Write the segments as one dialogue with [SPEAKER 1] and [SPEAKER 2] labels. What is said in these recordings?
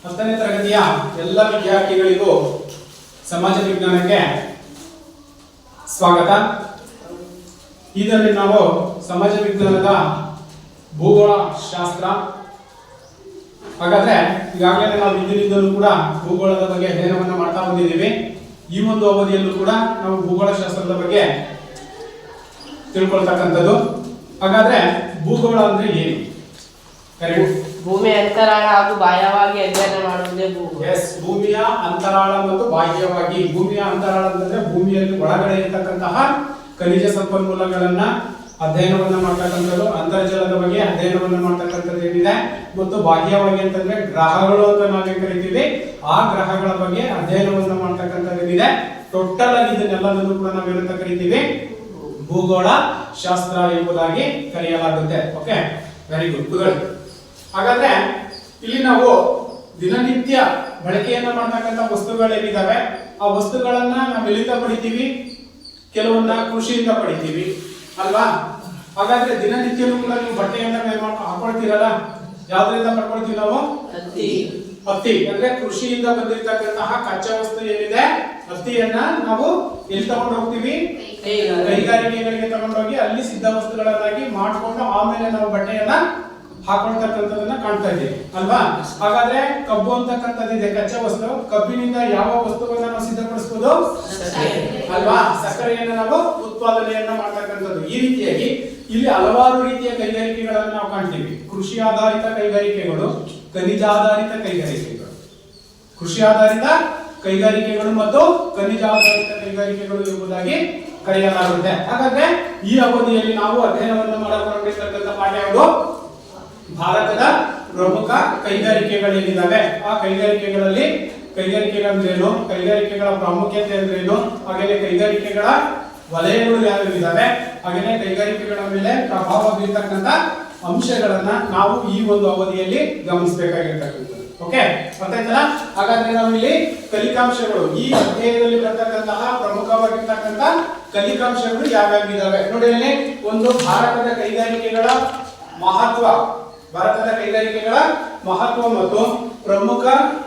[SPEAKER 1] 10ನೇ ತರಗತಿಯ ಎಲ್ಲ ವಿದ್ಯಾರ್ಥಿಗಳಿಗೂ ಸಮಾಜ ವಿಜ್ಞಾನಕ್ಕೆ ಸ್ವಾಗತ. ಇದರಲ್ಲಿ ನಾವು ಸಮಾಜ ವಿಜ್ಞಾನದ ಭೂಗೋಳ ಶಾಸ್ತ್ರ. ಹಾಗಾದ್ರೆ ಈಗಾಗಲೇ ನಾವು ಇಂದಿನಿಂದಲೂ ಕೂಡ ಭೂಗೋಳದ ಬಗ್ಗೆ ಅಧ್ಯಯನವನ್ನು ಮಾಡ್ತಾ ಬಂದಿದ್ದೀವಿ. ಈ ಒಂದು ಅವಧಿಯಲ್ಲೂ ಕೂಡ ನಾವು ಭೂಗೋಳ ಶಾಸ್ತ್ರದ ಬಗ್ಗೆ ತಿಳ್ಕೊಳ್ತಕ್ಕಂಥದ್ದು. ಹಾಗಾದ್ರೆ ಭೂಗೋಳ ಅಂದ್ರೆ ಏನು?
[SPEAKER 2] ಭೂಮಿಯ ಅಂತರಾಳ ಹಾಗೂ ಬಾಹ್ಯವಾಗಿ ಅಧ್ಯಯನ ಮಾಡುವುದೇ ಭೂಗೋಳ.
[SPEAKER 1] ಭೂಮಿಯ ಅಂತರಾಳ ಮತ್ತು ಬಾಹ್ಯವಾಗಿ. ಭೂಮಿಯ ಅಂತರಾಳ ಅಂತಂದ್ರೆ ಭೂಮಿಯಲ್ಲಿ ಒಳಗಡೆ ಇರತಕ್ಕಂತಹ ಖನಿಜ ಸಂಪನ್ಮೂಲಗಳನ್ನ ಅಧ್ಯಯನವನ್ನ ಮಾಡ್ತಕ್ಕಂಥದ್ದು, ಅಂತರ್ಜಲದ ಬಗ್ಗೆ ಅಧ್ಯಯನವನ್ನ ಮಾಡ್ತಕ್ಕಂಥದ್ದು ಏನಿದೆ. ಮತ್ತು ಬಾಹ್ಯವಾಗಿ ಅಂತಂದ್ರೆ ಗ್ರಹಗಳು ಅಂತ ನಾವೇ ಕರಿತೀವಿ, ಆ ಗ್ರಹಗಳ ಬಗ್ಗೆ ಅಧ್ಯಯನವನ್ನ ಮಾಡ್ತಕ್ಕಂಥದ್ದು ಏನಿದೆ. ಟೋಟಲ್ ಆಗಿ ಇದನ್ನೆಲ್ಲದನ್ನು ಕೂಡ ನಾವೇನಂತ ಕರಿತೀವಿ, ಭೂಗೋಳ ಶಾಸ್ತ್ರ ಎಂಬುದಾಗಿ ಕರೆಯಲಾಗುತ್ತೆ. Okay, very good. ಹಾಗಾದ್ರೆ ಇಲ್ಲಿ ನಾವು ದಿನನಿತ್ಯ ಬಳಕೆಯನ್ನ ಮಾಡ್ತಕ್ಕಂಥ ವಸ್ತುಗಳೇನಿದಾವೆ, ಆ ವಸ್ತುಗಳನ್ನ ನಾವು ಎಲ್ಲಿಂದ ಪಡಿತೀವಿ? ಕೆಲವನ್ನ ಕೃಷಿಯಿಂದ ಪಡಿತೀವಿ ಅಲ್ವಾ? ಹಾಗಾದ್ರೆ ದಿನನಿತ್ಯನೂ ಕೂಡ ನೀವು ಬಟ್ಟೆಯನ್ನ ಹಾಕೊಳ್ತೀರಲ್ಲ, ಯಾವ್ದ್ರಿಂದ ಪಡ್ಕೊಳ್ತೀವಿ ನಾವು? ಹತ್ತಿ. ಅಂದ್ರೆ ಕೃಷಿಯಿಂದ ಬಂದಿರತಕ್ಕಂತಹ ಕಚ್ಚಾ ವಸ್ತು ಏನಿದೆ, ಹತ್ತಿಯನ್ನ ನಾವು ಎಲ್ಲಿ ತಗೊಂಡು ಹೋಗ್ತೀವಿ? ಕೈಗಾರಿಕೆಗಳಿಗೆ ತಗೊಂಡೋಗಿ ಅಲ್ಲಿ ಸಿದ್ಧ ವಸ್ತುಗಳನ್ನಾಗಿ ಮಾಡ್ಕೊಂಡು ಆಮೇಲೆ ನಾವು ಬಟ್ಟೆಯನ್ನ ಹಾಕೊಳ್ತಕ್ಕಂಥದನ್ನ ಕಾಣ್ತಾ ಇದ್ದೀವಿ ಅಲ್ವಾ? ಹಾಗಾದ್ರೆ ಕಬ್ಬು ಅಂತಕ್ಕಂಥದ್ದಿದೆ, ಕಚ್ಚಾ ವಸ್ತು. ಕಬ್ಬಿನಿಂದ ಯಾವ ವಸ್ತುವನ್ನ ನಾವು ಸಿದ್ಧಪಡಿಸಬಹುದು ಅಲ್ವಾ? ಸಕ್ಕರೆಯನ್ನ ನಾವು ಉತ್ಪಾದನೆಯನ್ನ ಮಾಡ್ತಕ್ಕಂಥದ್ದು. ಈ ರೀತಿಯಾಗಿ ಇಲ್ಲಿ ಹಲವಾರು ರೀತಿಯ ಕೈಗಾರಿಕೆಗಳನ್ನ ನಾವು ಕಾಣ್ತೀವಿ. ಕೃಷಿ ಆಧಾರಿತ ಕೈಗಾರಿಕೆಗಳು, ಖನಿಜ ಆಧಾರಿತ ಕೈಗಾರಿಕೆಗಳು, ಕೃಷಿ ಆಧಾರಿತ ಕೈಗಾರಿಕೆಗಳು ಮತ್ತು ಖನಿಜ ಆಧಾರಿತ ಕೈಗಾರಿಕೆಗಳು ಎಂಬುದಾಗಿ ಕರೆಯಲಾಗುತ್ತೆ. ಹಾಗಾದ್ರೆ ಈ ಅವಧಿಯಲ್ಲಿ ನಾವು ಅಧ್ಯಯನವನ್ನು ಮಾಡಕೊಂಡಿರ್ತಕ್ಕಂಥ ಪಾಠ ಯಾವುದು? ಭಾರತದ ಪ್ರಮುಖ ಕೈಗಾರಿಕೆಗಳೇನಿದಾವೆ, ಆ ಕೈಗಾರಿಕೆಗಳಲ್ಲಿ ಕೈಗಾರಿಕೆಗಳಂದ್ರೇನು, ಕೈಗಾರಿಕೆಗಳ ಪ್ರಾಮುಖ್ಯತೆ ಅಂದ್ರೇನು, ಹಾಗೆಯೇ ಕೈಗಾರಿಕೆಗಳ ವಲಯಗಳು ಯಾವ್ಯಾವಿದಾವೆ, ಹಾಗೆಯೇ ಕೈಗಾರಿಕೆಗಳ ಮೇಲೆ ಪ್ರಭಾವ ಬೀರ್ತಕ್ಕಂಥ ಅಂಶಗಳನ್ನ ನಾವು ಈ ಒಂದು ಅವಧಿಯಲ್ಲಿ ಗಮನಿಸಬೇಕಾಗಿರ್ತಕ್ಕಂಥದ್ದು. ಓಕೆ, ಅರ್ಥ ಆಯ್ತಲ್ಲ? ಹಾಗಾದ್ರೆ ನಾವು ಇಲ್ಲಿ ಕಲಿಕಾಂಶಗಳು, ಈ ಅಧ್ಯಾಯದಲ್ಲಿ ಬರ್ತಕ್ಕಂತಹ ಪ್ರಮುಖವಾಗಿರ್ತಕ್ಕಂಥ ಕಲಿಕಾಂಶಗಳು ಯಾವ್ಯಾವಿದಾವೆ ನೋಡಿ. ಅಲ್ಲಿ ಒಂದು ಭಾರತದ ಕೈಗಾರಿಕೆಗಳ ಮಹತ್ವ, ಭಾರತದ ಕೈಗಾರಿಕೆಗಳ ಮಹತ್ವ ಮತ್ತು ಪ್ರಮುಖ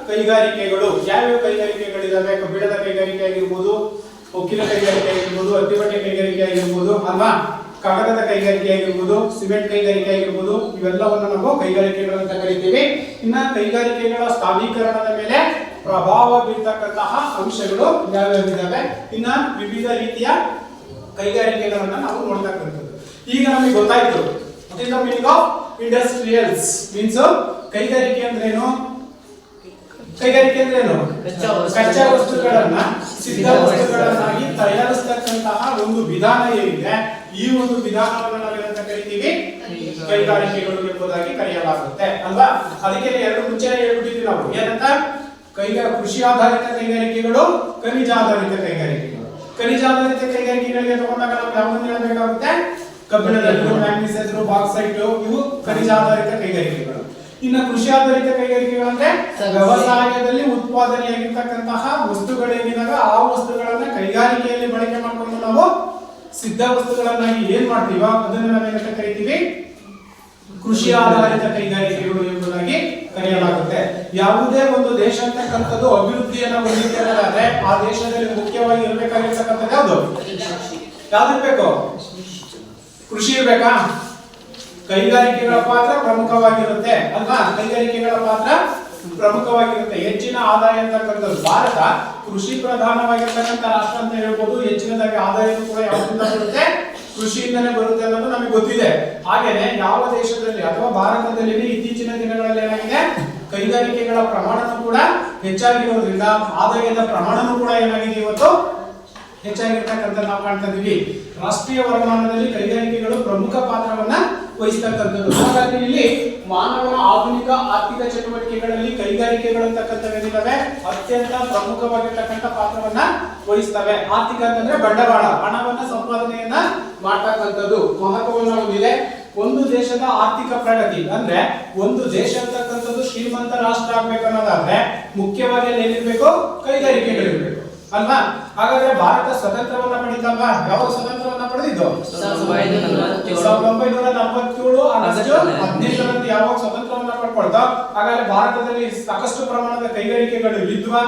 [SPEAKER 1] ಕೈಗಾರಿಕೆಗಳು. ಯಾವ್ಯಾವ ಕೈಗಾರಿಕೆಗಳಿದಾವೆ? ಕಬ್ಬಿಣದ ಕೈಗಾರಿಕೆ ಆಗಿರ್ಬೋದು, ಉಕ್ಕಿನ ಕೈಗಾರಿಕೆ ಆಗಿರ್ಬೋದು, ಹತ್ತಿಬಟ್ಟೆ ಕೈಗಾರಿಕೆ ಆಗಿರ್ಬೋದು ಅಲ್ವಾ, ಕಾಗದದ ಕೈಗಾರಿಕೆ ಆಗಿರ್ಬೋದು, ಸಿಮೆಂಟ್ ಕೈಗಾರಿಕೆ ಆಗಿರ್ಬೋದು, ಇವೆಲ್ಲವನ್ನು ನಾವು ಕೈಗಾರಿಕೆಗಳು ಅಂತ ಕರಿತೀವಿ. ಇನ್ನ ಕೈಗಾರಿಕೆಗಳ ಸ್ಥಾನೀಕರಣದ ಮೇಲೆ ಪ್ರಭಾವ ಬೀರ್ತಕ್ಕಂತಹ ಅಂಶಗಳು ಯಾವ್ಯಾವಿದಾವೆ, ಇನ್ನ ವಿವಿಧ ರೀತಿಯ ಕೈಗಾರಿಕೆಗಳನ್ನ ನಾವು ನೋಡ್ತಕ್ಕಂಥದ್ದು. ಈಗ ನಮಗೆ ಗೊತ್ತಾಯ್ತು ಮೀನಿಂಗ್ ಆಫ್ ಇಂಡಸ್ಟ್ರಿಯಲ್ಸ್ ಮೀನ್ಸ್ ಕೈಗಾರಿಕೆ ಅಂದ್ರೇನು? ಕೈಗಾರಿಕೆ ಅಂದ್ರೇನು? ಕಚ್ಚಾ ವಸ್ತುಗಳನ್ನ ಸಿದ್ಧ ವಸ್ತುಗಳನ್ನಾಗಿ ತಯಾರಿಸತಕ್ಕಂತಹ ಒಂದು ವಿಧಾನ ಏನಿದೆ, ಈ ಒಂದು ವಿಧಾನವನ್ನು ನಾವೇನಂತ ಕರಿತೀವಿ? ಕೈಗಾರಿಕೆಗಳು ಎಂಬುದಾಗಿ ಕರೆಯಲಾಗುತ್ತೆ ಅಲ್ವಾ? ಅದಕ್ಕೆ ಎರಡು ಮುಂಚೆನೆ ಹೇಳ್ಬಿಟ್ಟಿದ್ವಿ ನಾವು, ಏನಂತ? ಕೃಷಿ ಆಧಾರಿತ ಕೈಗಾರಿಕೆಗಳು, ಖನಿಜ ಆಧಾರಿತ ಕೈಗಾರಿಕೆಗಳು. ಖನಿಜ ಆಧಾರಿತ ಕೈಗಾರಿಕೆಗಳಿಗೆ ತಗೊಂಡಾಗ ನಾವು ಯಾವ್ದನ್ನ ಹೇಳಬೇಕಾಗುತ್ತೆ? ಕಬ್ಬಿಣದಲ್ಲಿರೋ ಮ್ಯಾಗ್ನೀಸಿಯಂ, ಬಾಕ್ಸೈಟ್, ಇವು ಖನಿಜ ಆಧಾರಿತ ಕೈಗಾರಿಕೆಗಳು. ಇನ್ನು ಕೃಷಿ ಆಧಾರಿತ ಕೈಗಾರಿಕೆಗಳಂದ್ರೆ ವ್ಯವಸಾಯದಲ್ಲಿ ಉತ್ಪಾದನೆಯಾಗಿರ್ತಕ್ಕಂತಹ ವಸ್ತುಗಳೇನಿದಾವೆ, ಆ ವಸ್ತುಗಳನ್ನ ಕೈಗಾರಿಕೆಯಲ್ಲಿ ಬಳಕೆ ಮಾಡಿಕೊಂಡು ನಾವು ಸಿದ್ಧ ವಸ್ತುಗಳನ್ನಾಗಿ ಏನ್ ಮಾಡ್ತೀವೋ ಅದನ್ನ ನಾವೇನಂತ ಕರಿತೀವಿ? ಕೃಷಿ ಆಧಾರಿತ ಕೈಗಾರಿಕೆಗಳು ಎಂಬುದಾಗಿ ಕರೆಯಲಾಗುತ್ತೆ. ಯಾವುದೇ ಒಂದು ದೇಶ ಅಂತಕ್ಕಂಥದ್ದು ಅಭಿವೃದ್ಧಿಯನ್ನ ಹೊಂದಿದ್ದಾದ್ರೆ ಆ ದೇಶದಲ್ಲಿ ಮುಖ್ಯವಾಗಿ ಇರಬೇಕಾಗಿರ್ತಕ್ಕಂಥದ್ದು ಯಾವುದು? ಯಾವ್ದಿರ್ಬೇಕು? ಕೃಷಿ ಇರ್ಬೇಕಾ? ಕೈಗಾರಿಕೆಗಳ ಪಾತ್ರ ಪ್ರಮುಖವಾಗಿರುತ್ತೆ ಅಲ್ವಾ? ಕೈಗಾರಿಕೆಗಳ ಪಾತ್ರ ಪ್ರಮುಖವಾಗಿರುತ್ತೆ. ಹೆಚ್ಚಿನ ಆದಾಯ ಅಂತಕ್ಕಂಥದ್ದು, ಭಾರತ ಕೃಷಿ ಪ್ರಧಾನವಾಗಿರ್ತಕ್ಕಂಥ ರಾಷ್ಟ್ರ ಅಂತ ಹೇಳ್ಬೋದು. ಹೆಚ್ಚಿನದಾಗಿ ಆದಾಯ ಕೂಡ ಯಾವ್ದ್ರಿಂದ ಬರುತ್ತೆ? ಕೃಷಿಯಿಂದನೇ ಬರುತ್ತೆ ಅನ್ನೋದು ನಮಗೆ ಗೊತ್ತಿದೆ. ಹಾಗೇನೆ ಯಾವ ದೇಶದಲ್ಲಿ ಅಥವಾ ಭಾರತದಲ್ಲಿ ಇತ್ತೀಚಿನ ದಿನಗಳಲ್ಲಿ ಏನಾಗಿದೆ, ಕೈಗಾರಿಕೆಗಳ ಪ್ರಮಾಣನೂ ಕೂಡ ಹೆಚ್ಚಾಗಿರೋದ್ರಿಂದ ಆದಾಯದ ಪ್ರಮಾಣನೂ ಕೂಡ ಏನಾಗಿದೆ, ಇವತ್ತು ಹೆಚ್ಚಾಗಿರ್ತಕ್ಕಂಥ ನಾವು ಕಾಣ್ತಾ ಇದೀವಿ. ರಾಷ್ಟ್ರೀಯ ವರಮಾನದಲ್ಲಿ ಕೈಗಾರಿಕೆಗಳು ಪ್ರಮುಖ ಪಾತ್ರವನ್ನ ವಹಿಸ್ತಕ್ಕಂಥದ್ದು. ಹಾಗಾಗಿ ಇಲ್ಲಿ ಮಾನವನ ಆಧುನಿಕ ಆರ್ಥಿಕ ಚಟುವಟಿಕೆಗಳಲ್ಲಿ ಕೈಗಾರಿಕೆಗಳು ಅಂತಕ್ಕಂಥವೇನಿದಾವೆ ಅತ್ಯಂತ ಪ್ರಮುಖವಾಗಿರ್ತಕ್ಕಂಥ ಪಾತ್ರವನ್ನ ವಹಿಸ್ತವೆ. ಆರ್ಥಿಕ ಅಂತಂದ್ರೆ ಬಂಡವಾಳ, ಹಣವನ್ನ ಸಂಪಾದನೆಯನ್ನ ಮಾಡ್ತಕ್ಕಂಥದ್ದು ಮಹತ್ವವನ್ನ ಹೊಂದಿದೆ. ಒಂದು ದೇಶದ ಆರ್ಥಿಕ ಪ್ರಗತಿ ಅಂದ್ರೆ ಒಂದು ದೇಶ ಅಂತಕ್ಕಂಥದ್ದು ಶ್ರೀಮಂತ ರಾಷ್ಟ್ರ ಆಗ್ಬೇಕನ್ನೋದಾದ್ರೆ ಮುಖ್ಯವಾಗಿ ಏನಿರ್ಬೇಕು? ಕೈಗಾರಿಕೆಗಳಿರ್ಬೇಕು ಅಲ್ವಾ? ಹಾಗಾದ್ರೆ ಭಾರತ ಸ್ವತಂತ್ರವನ್ನ ಪಡೆದಲ್ವ? ಯಾವಾಗ ಸ್ವತಂತ್ರವನ್ನ ಪಡೆದಿದ್ದು? 1947 ಆಗಸ್ಟ್ 15ರಂದು ಯಾವಾಗ ಸ್ವತಂತ್ರವನ್ನ ಪಡ್ಕೊಳ್ತಾ. ಹಾಗಾದ್ರೆ ಭಾರತದಲ್ಲಿ ಸಾಕಷ್ಟು ಪ್ರಮಾಣದ ಕೈಗಾರಿಕೆಗಳು ಇದ್ವಾ?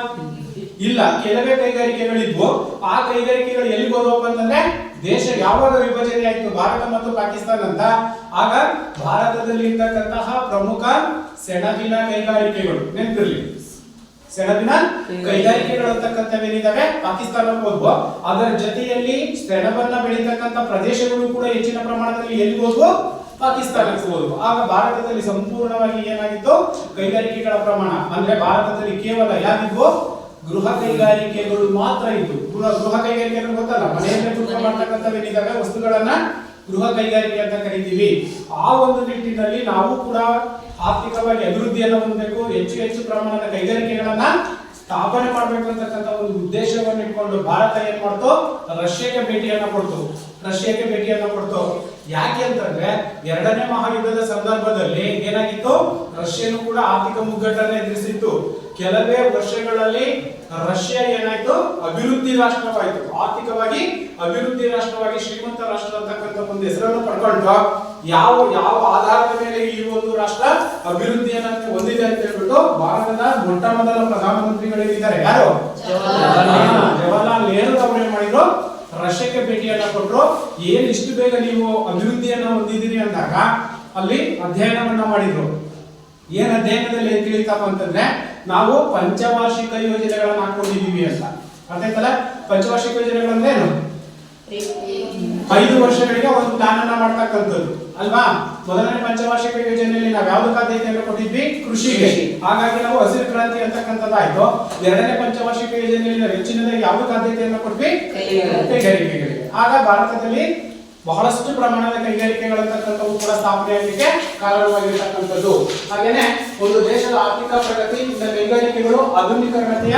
[SPEAKER 1] ಇಲ್ಲ, ಕೆಲವೇ ಕೈಗಾರಿಕೆಗಳಿದ್ವು. ಆ ಕೈಗಾರಿಕೆಗಳು ಎಲ್ಲಿ ಹೋದವಪ್ಪ ಅಂತಂದ್ರೆ, ದೇಶ ಯಾವಾಗ ವಿಭಜನೆ ಆಯಿತು ಭಾರತ ಮತ್ತು ಪಾಕಿಸ್ತಾನ ಅಂತ, ಆಗ ಭಾರತದಲ್ಲಿ ಇರ್ತಕ್ಕಂತಹ ಪ್ರಮುಖ ಸೆಣಬಿನ ಕೈಗಾರಿಕೆಗಳು, ನೆನಪಿರ್ಲಿ, ಸೆಣಬಿನ ಕೈಗಾರಿಕೆಗಳು ಅಂತಕ್ಕಂಥವೇನಿದಾವೆ ಪಾಕಿಸ್ತಾನಕ್ಕೆ ಹೋದ್ವು. ಅದರ ಜೊತೆಯಲ್ಲಿ ಸೆಣಬನ್ನ ಬೆಳೀತಕ್ಕಂಥ ಪ್ರದೇಶಗಳು ಕೂಡ ಹೆಚ್ಚಿನ ಪ್ರಮಾಣದಲ್ಲಿ ಎಲ್ಲಿ ಹೋದ್ವು? ಪಾಕಿಸ್ತಾನಕ್ಕೆ ಹೋದ್ವು. ಆಗ ಭಾರತದಲ್ಲಿ ಸಂಪೂರ್ಣವಾಗಿ ಏನಾಗಿತ್ತು? ಕೈಗಾರಿಕೆಗಳ ಪ್ರಮಾಣ ಅಂದ್ರೆ ಭಾರತದಲ್ಲಿ ಕೇವಲ ಯಾವಿದ್ವು? ಗೃಹ ಕೈಗಾರಿಕೆಗಳು ಮಾತ್ರ ಇತ್ತು. ಗೃಹ ಕೈಗಾರಿಕೆಗಳು ಗೊತ್ತಲ್ಲ, ಮನೆಯಲ್ಲೇ ಕುಳಿತು ಮಾಡ್ತಕ್ಕಂಥವೇನಿದಾವೆ ವಸ್ತುಗಳನ್ನ ಗೃಹ ಕೈಗಾರಿಕೆ ಅಂತ ಕರಿತೀವಿ. ಆ ಒಂದು ನಿಟ್ಟಿನಲ್ಲಿ ನಾವು ಕೂಡ ಆರ್ಥಿಕವಾಗಿ ಅಭಿವೃದ್ಧಿಯನ್ನು ಹೊಂದಬೇಕು, ಹೆಚ್ಚು ಪ್ರಮಾಣದ ಕೈಗಾರಿಕೆಗಳನ್ನ ಸ್ಥಾಪನೆ ಮಾಡಬೇಕು ಅಂತಕ್ಕಂಥ ಒಂದು ಉದ್ದೇಶವನ್ನು ಇಟ್ಕೊಂಡು ಭಾರತ ಏನ್ ಮಾಡ್ತು? ರಷ್ಯಾಕ್ಕೆ ಭೇಟಿಯನ್ನ ಕೊಡ್ತು. ಯಾಕೆ ಅಂತಂದ್ರೆ, ಎರಡನೇ ಮಹಾಯುದ್ಧದ ಸಂದರ್ಭದಲ್ಲಿ ಏನಾಗಿತ್ತು? ರಷ್ಯಾನು ಕೂಡ ಆರ್ಥಿಕ ಮುಗ್ಗಟ್ಟನ್ನು ಎದುರಿಸಿತ್ತು. ಕೆಲವೇ ವರ್ಷಗಳಲ್ಲಿ ರಷ್ಯಾ ಏನಾಯ್ತು? ಅಭಿವೃದ್ಧಿ ರಾಷ್ಟ್ರವಾಯಿತು. ಆರ್ಥಿಕವಾಗಿ ಅಭಿವೃದ್ಧಿ ರಾಷ್ಟ್ರವಾಗಿ ಶ್ರೀಮಂತ ರಾಷ್ಟ್ರ ಅಂತಕ್ಕಂಥ ಒಂದು ಹೆಸರನ್ನು ಪಡ್ಕೊಂಡು, ಯಾವ ಆಧಾರದ ಮೇಲೆ ಈ ಒಂದು ರಾಷ್ಟ್ರ ಅಭಿವೃದ್ಧಿಯನ್ನು ಹೊಂದಿದೆ ಅಂತ ಹೇಳ್ಬಿಟ್ಟು ಭಾರತದ ಮೊಟ್ಟ ಮೊದಲ ಪ್ರಧಾನಮಂತ್ರಿಗಳಿದ್ದಾರೆ ಯಾರು? ಜವಾಹರ್ಲಾಲ್ ನೆಹರು ಅವರು ಏನ್ ಮಾಡಿದ್ರು? ರಷ್ಯಾಕ್ಕೆ ಭೇಟಿಯನ್ನ ಕೊಟ್ಟರು. ಏನ್ ಇಷ್ಟು ಬೇಗ ನೀವು ಅಭಿವೃದ್ಧಿಯನ್ನ ಹೊಂದಿದ್ದೀರಿ ಅಂದಾಗ ಅಲ್ಲಿ ಅಧ್ಯಯನವನ್ನ ಮಾಡಿದ್ರು. ಏನ್ ಅಧ್ಯಯನದಲ್ಲಿ ಏನ್ ತಿಳಿತಪ್ಪ ಅಂತಂದ್ರೆ, ನಾವು ಪಂಚವಾರ್ಷಿಕ ಯೋಜನೆಗಳನ್ನ ಹಾಕೊಂಡಿದೀವಿ ಅಂತ. ಅರ್ಥ ಆಯ್ತಲ್ಲ? ಪಂಚವಾರ್ಷಿಕ ಯೋಜನೆಗಳಂದ್ರೆ ಏನು? 5 ವರ್ಷಗಳಿಗೆ ಒಂದು ಪ್ಲಾನ್ ಅನ್ನ ಮಾಡ್ತಕ್ಕಂಥದ್ದು ಅಲ್ವಾ? ಮೊದಲನೇ ಪಂಚವಾರ್ಷಿಕ ಯೋಜನೆಯಲ್ಲಿ ನಾವು ಯಾವ್ದಕ್ಕೆ ಆದ್ಯತೆಯನ್ನು ಕೊಟ್ಟಿದ್ವಿ? ಕೃಷಿಗೆ. ಹಾಗಾಗಿ ನಾವು ಹಸಿರು ಕ್ರಾಂತಿ ಅಂತಕ್ಕಂಥದ್ದಾಯ್ತು. ಎರಡನೇ ಪಂಚವಾರ್ಷಿಕ ಯೋಜನೆಯಲ್ಲಿ ನಾವು ಹೆಚ್ಚಿನದಾಗಿ ಯಾವ್ದಕ್ಕೆ ಆದ್ಯತೆಯನ್ನು ಕೊಟ್ವಿ? ಕೈಗಾರಿಕೆಗಳಿಗೆ. ಆಗ ಭಾರತದಲ್ಲಿ ಬಹಳಷ್ಟು ಪ್ರಮಾಣದ ಕೈಗಾರಿಕೆಗಳಂತಕ್ಕಂಥವು ಕೂಡ ಸ್ಥಾಪನೆ ಆಗಲಿಕ್ಕೆ ಕಾರಣವಾಗಿರ್ತಕ್ಕಂಥದ್ದು. ಹಾಗೇನೆ ಒಂದು ದೇಶದ ಆರ್ಥಿಕ ಪ್ರಗತಿ ಇಂದ ಕೈಗಾರಿಕೆಗಳು ಆಧುನಿಕರಣತೆಯ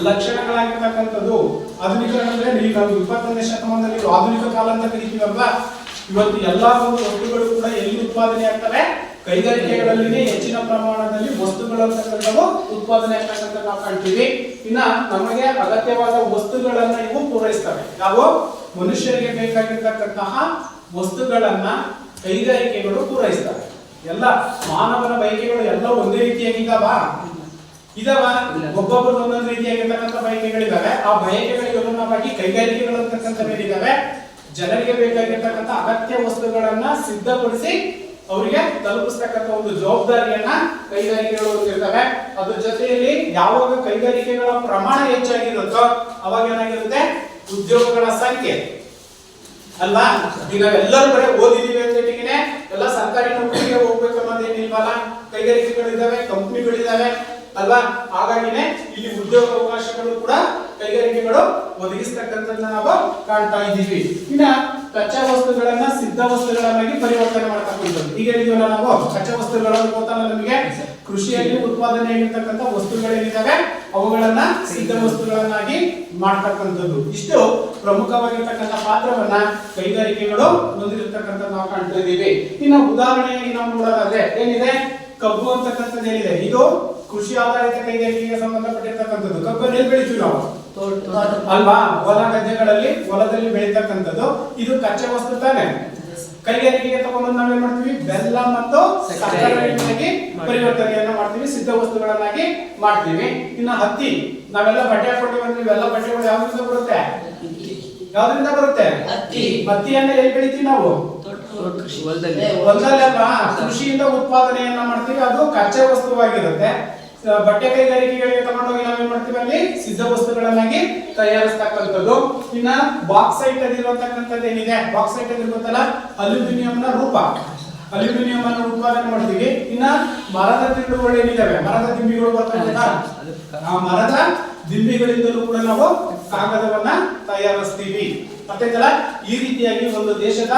[SPEAKER 1] ಲಕ್ಷಣಗಳಾಗಿರ್ತಕ್ಕಂಥದ್ದು. ಆಧುನೀಕರಣ ಅಂದ್ರೆ ಈಗ 21ನೇ ಶತಮಾನದಲ್ಲಿ ಆಧುನಿಕ ಕಾಲ ಅಂತ ಕರಿತೀವಲ್ವಾ? ಇವತ್ತು ಎಲ್ಲಾ ಒಂದು ವಸ್ತುಗಳು ಕೂಡ ಎಲ್ಲಿ ಉತ್ಪಾದನೆ ಆಗ್ತವೆ? ಕೈಗಾರಿಕೆಗಳಲ್ಲಿ ಹೆಚ್ಚಿನ ಪ್ರಮಾಣದಲ್ಲಿ ವಸ್ತುಗಳು ಅಂತಕ್ಕಂಥವು ಉತ್ಪಾದನೆ ಆಗ್ತಕ್ಕಂಥ ನಾವು ಕಾಣ್ತೀವಿ. ಇನ್ನ ನಮಗೆ ಅಗತ್ಯವಾದ ವಸ್ತುಗಳನ್ನ ಇವು ಪೂರೈಸ್ತವೆ. ಯಾವ? ಮನುಷ್ಯರಿಗೆ ಬೇಕಾಗಿರ್ತಕ್ಕಂತಹ ವಸ್ತುಗಳನ್ನ ಕೈಗಾರಿಕೆಗಳು ಪೂರೈಸ್ತವೆ. ಎಲ್ಲ ಮಾನವನ ಬಯಕೆಗಳು ಎಲ್ಲ ಒಂದೇ ರೀತಿಯಾಗಿದ್ದಾವ? ಒಬ್ಬೊಬ್ಬರು ಒಂದೊಂದು ರೀತಿಯಾಗಿರ್ತಕ್ಕಂಥ ಬಯಕೆಗಳಿದಾವೆ. ಆ ಬಯಕೆಗಳಿಗೆ ಅನುಗುಣವಾಗಿ ಕೈಗಾರಿಕೆಗಳು ಅಂತಕ್ಕಂಥವೇನಿದಾವೆ ಜನರಿಗೆ ಬೇಕಾಗಿರ್ತಕ್ಕಂಥ ಅಗತ್ಯ ವಸ್ತುಗಳನ್ನ ಸಿದ್ಧಪಡಿಸಿ ಅವರಿಗೆ ತಲುಪಿಸ್ತಕ್ಕಂಥ ಒಂದು ಜವಾಬ್ದಾರಿಯನ್ನ ಕೈಗಾರಿಕೆಗಳು ಹೊಂದಿರ್ತವೆ. ಅದ್ರ ಜೊತೆಯಲ್ಲಿ ಯಾವಾಗ ಕೈಗಾರಿಕೆಗಳ ಪ್ರಮಾಣ ಹೆಚ್ಚಾಗಿರುತ್ತೋ ಅವಾಗ ಏನಾಗಿರುತ್ತೆ? ಉದ್ಯೋಗಗಳ ಸಂಖ್ಯೆ ಅಲ್ವಾ? ಈಗ ನಾವೆಲ್ಲರೂ ಬರೀ ಓದಿದೀವಿ ಅಂತೇಟಿಗೆ ಎಲ್ಲ ಸರ್ಕಾರಿ ನೌಕರಿಗೆ ಹೋಗ್ಬೇಕು ಅನ್ನೋದೇನಿಲ್ವಲ್ಲ? ಕೈಗಾರಿಕೆಗಳಿದ್ದಾವೆ, ಕಂಪ್ನಿಗಳಿದ್ದಾವೆ ಅಲ್ವಾ? ಹಾಗಾಗಿನೇ ಇಲ್ಲಿ ಉದ್ಯೋಗ ಅವಕಾಶಗಳು ಕೂಡ ಕೈಗಾರಿಕೆಗಳು ಒದಗಿಸ್ತಕ್ಕಂಥದ್ದನ್ನ ನಾವು ಕಾಣ್ತಾ ಇದ್ದೀವಿ. ಇನ್ನ ಕಚ್ಚಾ ವಸ್ತುಗಳನ್ನ ಸಿದ್ಧ ವಸ್ತುಗಳನ್ನಾಗಿ ಪರಿವರ್ತನೆ ಮಾಡ್ತಕ್ಕಂಥದ್ದು. ಈಗ ಹೇಳಿದ್ವಲ್ಲ ನಾವು, ಕಚ್ಚಾ ವಸ್ತುಗಳನ್ನು ಗೊತ್ತಲ್ಲ ನಮಗೆ, ಕೃಷಿಯಲ್ಲಿ ಉತ್ಪಾದನೆ ಆಗಿರ್ತಕ್ಕಂಥ ವಸ್ತುಗಳೇನಿದಾವೆ ಅವುಗಳನ್ನ ಸಿದ್ಧ ವಸ್ತುಗಳನ್ನಾಗಿ ಮಾಡ್ತಕ್ಕಂಥದ್ದು. ಇಷ್ಟು ಪ್ರಮುಖವಾಗಿರ್ತಕ್ಕಂಥ ಪಾತ್ರವನ್ನ ಕೈಗಾರಿಕೆಗಳು ಹೊಂದಿರತಕ್ಕಂಥದ್ದು ನಾವು ಕಾಣ್ತಾ ಇದ್ದೀವಿ. ಇನ್ನು ಉದಾಹರಣೆಯಾಗಿ ನಾವು ನೋಡೋದಾದ್ರೆ ಏನಿದೆ? ಕಬ್ಬು ಅಂತಕ್ಕಂಥದ್ದು ಏನಿದೆ? ಇದು ಕೃಷಿ ಆಧಾರಿತ ಕೈಗಾರಿಕೆಗೆ ಸಂಬಂಧಪಟ್ಟಿರ್ತಕ್ಕಂಥದ್ದು. ಕಬ್ಬನ್ನು ಎಲ್ಲಿ ಬೆಳಿತೀವಿ ನಾವು? ಅಲ್ವಾ? ಹೊಲ ಗದ್ದೆಗಳಲ್ಲಿ ಹೊಲದಲ್ಲಿ ಬೆಳೀತಕ್ಕಂಥದ್ದು. ಇದು ಕಚ್ಚಾ ವಸ್ತು ತಾನೆ. ಕೈಗಾರಿಕೆಗೆ ತಗೊಂಡು ನಾವೇನ್ ಮಾಡ್ತೀವಿ? ಬೆಲ್ಲ ಮತ್ತು ಸಕ್ಕರೆಯಾಗಿ ಪರಿವರ್ತನೆಯನ್ನ ಮಾಡ್ತೀವಿ, ಸಿದ್ಧ ವಸ್ತುಗಳನ್ನಾಗಿ ಮಾಡ್ತೀವಿ. ಇನ್ನು ಹತ್ತಿ, ನಾವೆಲ್ಲ ಬಟ್ಟೆ ಹಾಕೊಂಡಿವಿ, ನೀವೆಲ್ಲ ಬಟ್ಟೆಗಳು ಯಾವ್ದ್ರಿಂದ ಬರುತ್ತೆ? ಯಾವ್ದ್ರಿಂದ ಬರುತ್ತೆ? ಹತ್ತಿಯನ್ನ ಎಲ್ಲಿ ಬೆಳಿತೀವಿ ನಾವು? ಹೊಲದಲ್ಲಿ ಅಲ್ವಾ? ಕೃಷಿಯಿಂದ ಉತ್ಪಾದನೆಯನ್ನ ಮಾಡ್ತೀವಿ, ಅದು ಕಚ್ಚಾ ವಸ್ತುವಾಗಿರುತ್ತೆ. ಬಟ್ಟೆ ಕೈಗಾರಿಕೆಗಳಿಗೆ ತಗೊಂಡೋಗಿ ನಾವೇನ್ ಮಾಡ್ತೀವಿ? ಅಲ್ಲಿ ಸಿದ್ಧ ವಸ್ತುಗಳನ್ನಾಗಿ ತಯಾರಿಸ್ತಕ್ಕಂಥದ್ದು. ಇನ್ನ ಬಾಕ್ಸೈಟ್ ಅದಿರುವಂತಕ್ಕಂಥದ್ದು ಏನಿದೆ? ಬಾಕ್ಸೈಟ್ ಅದಿರ್ ಗೊತ್ತಲ್ಲ, ಅಲ್ಯೂಮಿನಿಯಂನ ರೂಪ. ಅಲ್ಯೂಮಿನಿಯಂ ಅನ್ನು ಉತ್ಪಾದನೆ ಮಾಡ್ತೀವಿ. ಇನ್ನ ಮರದ ತಿರುಳುಗಳು ಏನಿದಾವೆ, ಮರದ ದಿಂಬಿಗಳು ಬರ್ತವೆ. ಆ ಮರದ ದಿಂಬಿಗಳಿಂದಲೂ ಕೂಡ ನಾವು ಕಾಗದವನ್ನ ತಯಾರಿಸ್ತೀವಿ. ಮತ್ತೈತಲ್ಲ, ಈ ರೀತಿಯಾಗಿ ಒಂದು ದೇಶದ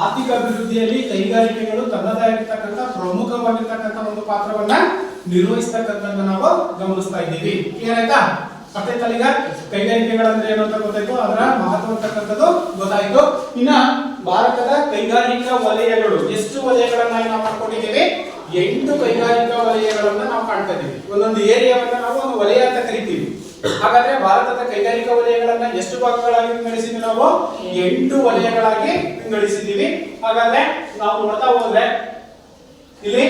[SPEAKER 1] ಆರ್ಥಿಕ ಅಭಿವೃದ್ಧಿಯಲ್ಲಿ ಕೈಗಾರಿಕೆಗಳು ತನ್ನದೇ ಆಗಿರ್ತಕ್ಕಂಥ ಪ್ರಮುಖವಾಗಿರ್ತಕ್ಕಂಥ ಒಂದು ಪಾತ್ರವನ್ನ ನಿರ್ವಹಿಸ್ತಕ್ಕಂಥದ್ದನ್ನ ನಾವು ಗಮನಿಸ್ತಾ ಇದ್ದೀವಿ. ಕ್ಲಿಯರ್ ಆಯ್ತಾ? ಮತ್ತೈತಲ್ಲ, ಈಗ ಕೈಗಾರಿಕೆಗಳಂದ್ರೆ ಏನು ಅಂತ ಗೊತ್ತಾಯ್ತು, ಅದರ ಮಹತ್ವ ಅಂತಕ್ಕಂಥದ್ದು ಗೊತ್ತಾಯ್ತು. ಇನ್ನ ಭಾರತದ ಕೈಗಾರಿಕಾ ವಲಯಗಳು ಎಷ್ಟು ವಲಯಗಳನ್ನಾಗಿ ನಾವು ಮಾಡ್ಕೊಂಡಿದ್ದೀವಿ? 8 ಕೈಗಾರಿಕಾ ವಲಯಗಳನ್ನ ನಾವು ಕಾಣ್ತಾ ಇದೀವಿ. ಒಂದೊಂದು ಏರಿಯಾವನ್ನ ನಾವು ಒಂದು ವಲಯ ಅಂತ ಕರಿತೀವಿ. ಹಾಗಾದ್ರೆ ಭಾರತದ ಕೈಗಾರಿಕಾ ವಲಯಗಳನ್ನ ಎಷ್ಟು ಭಾಗಗಳಾಗಿ ವಿಂಗಡಿಸಿದ್ವಿ ನಾವು? 8 ವಲಯಗಳಾಗಿ ವಿಂಗಡಿಸಿದ್ದೀವಿ. ಹಾಗಾದ್ರೆ ನಾವು ನೋಡ್ತಾ ಹೋದ್ರೆ ಇಲ್ಲಿ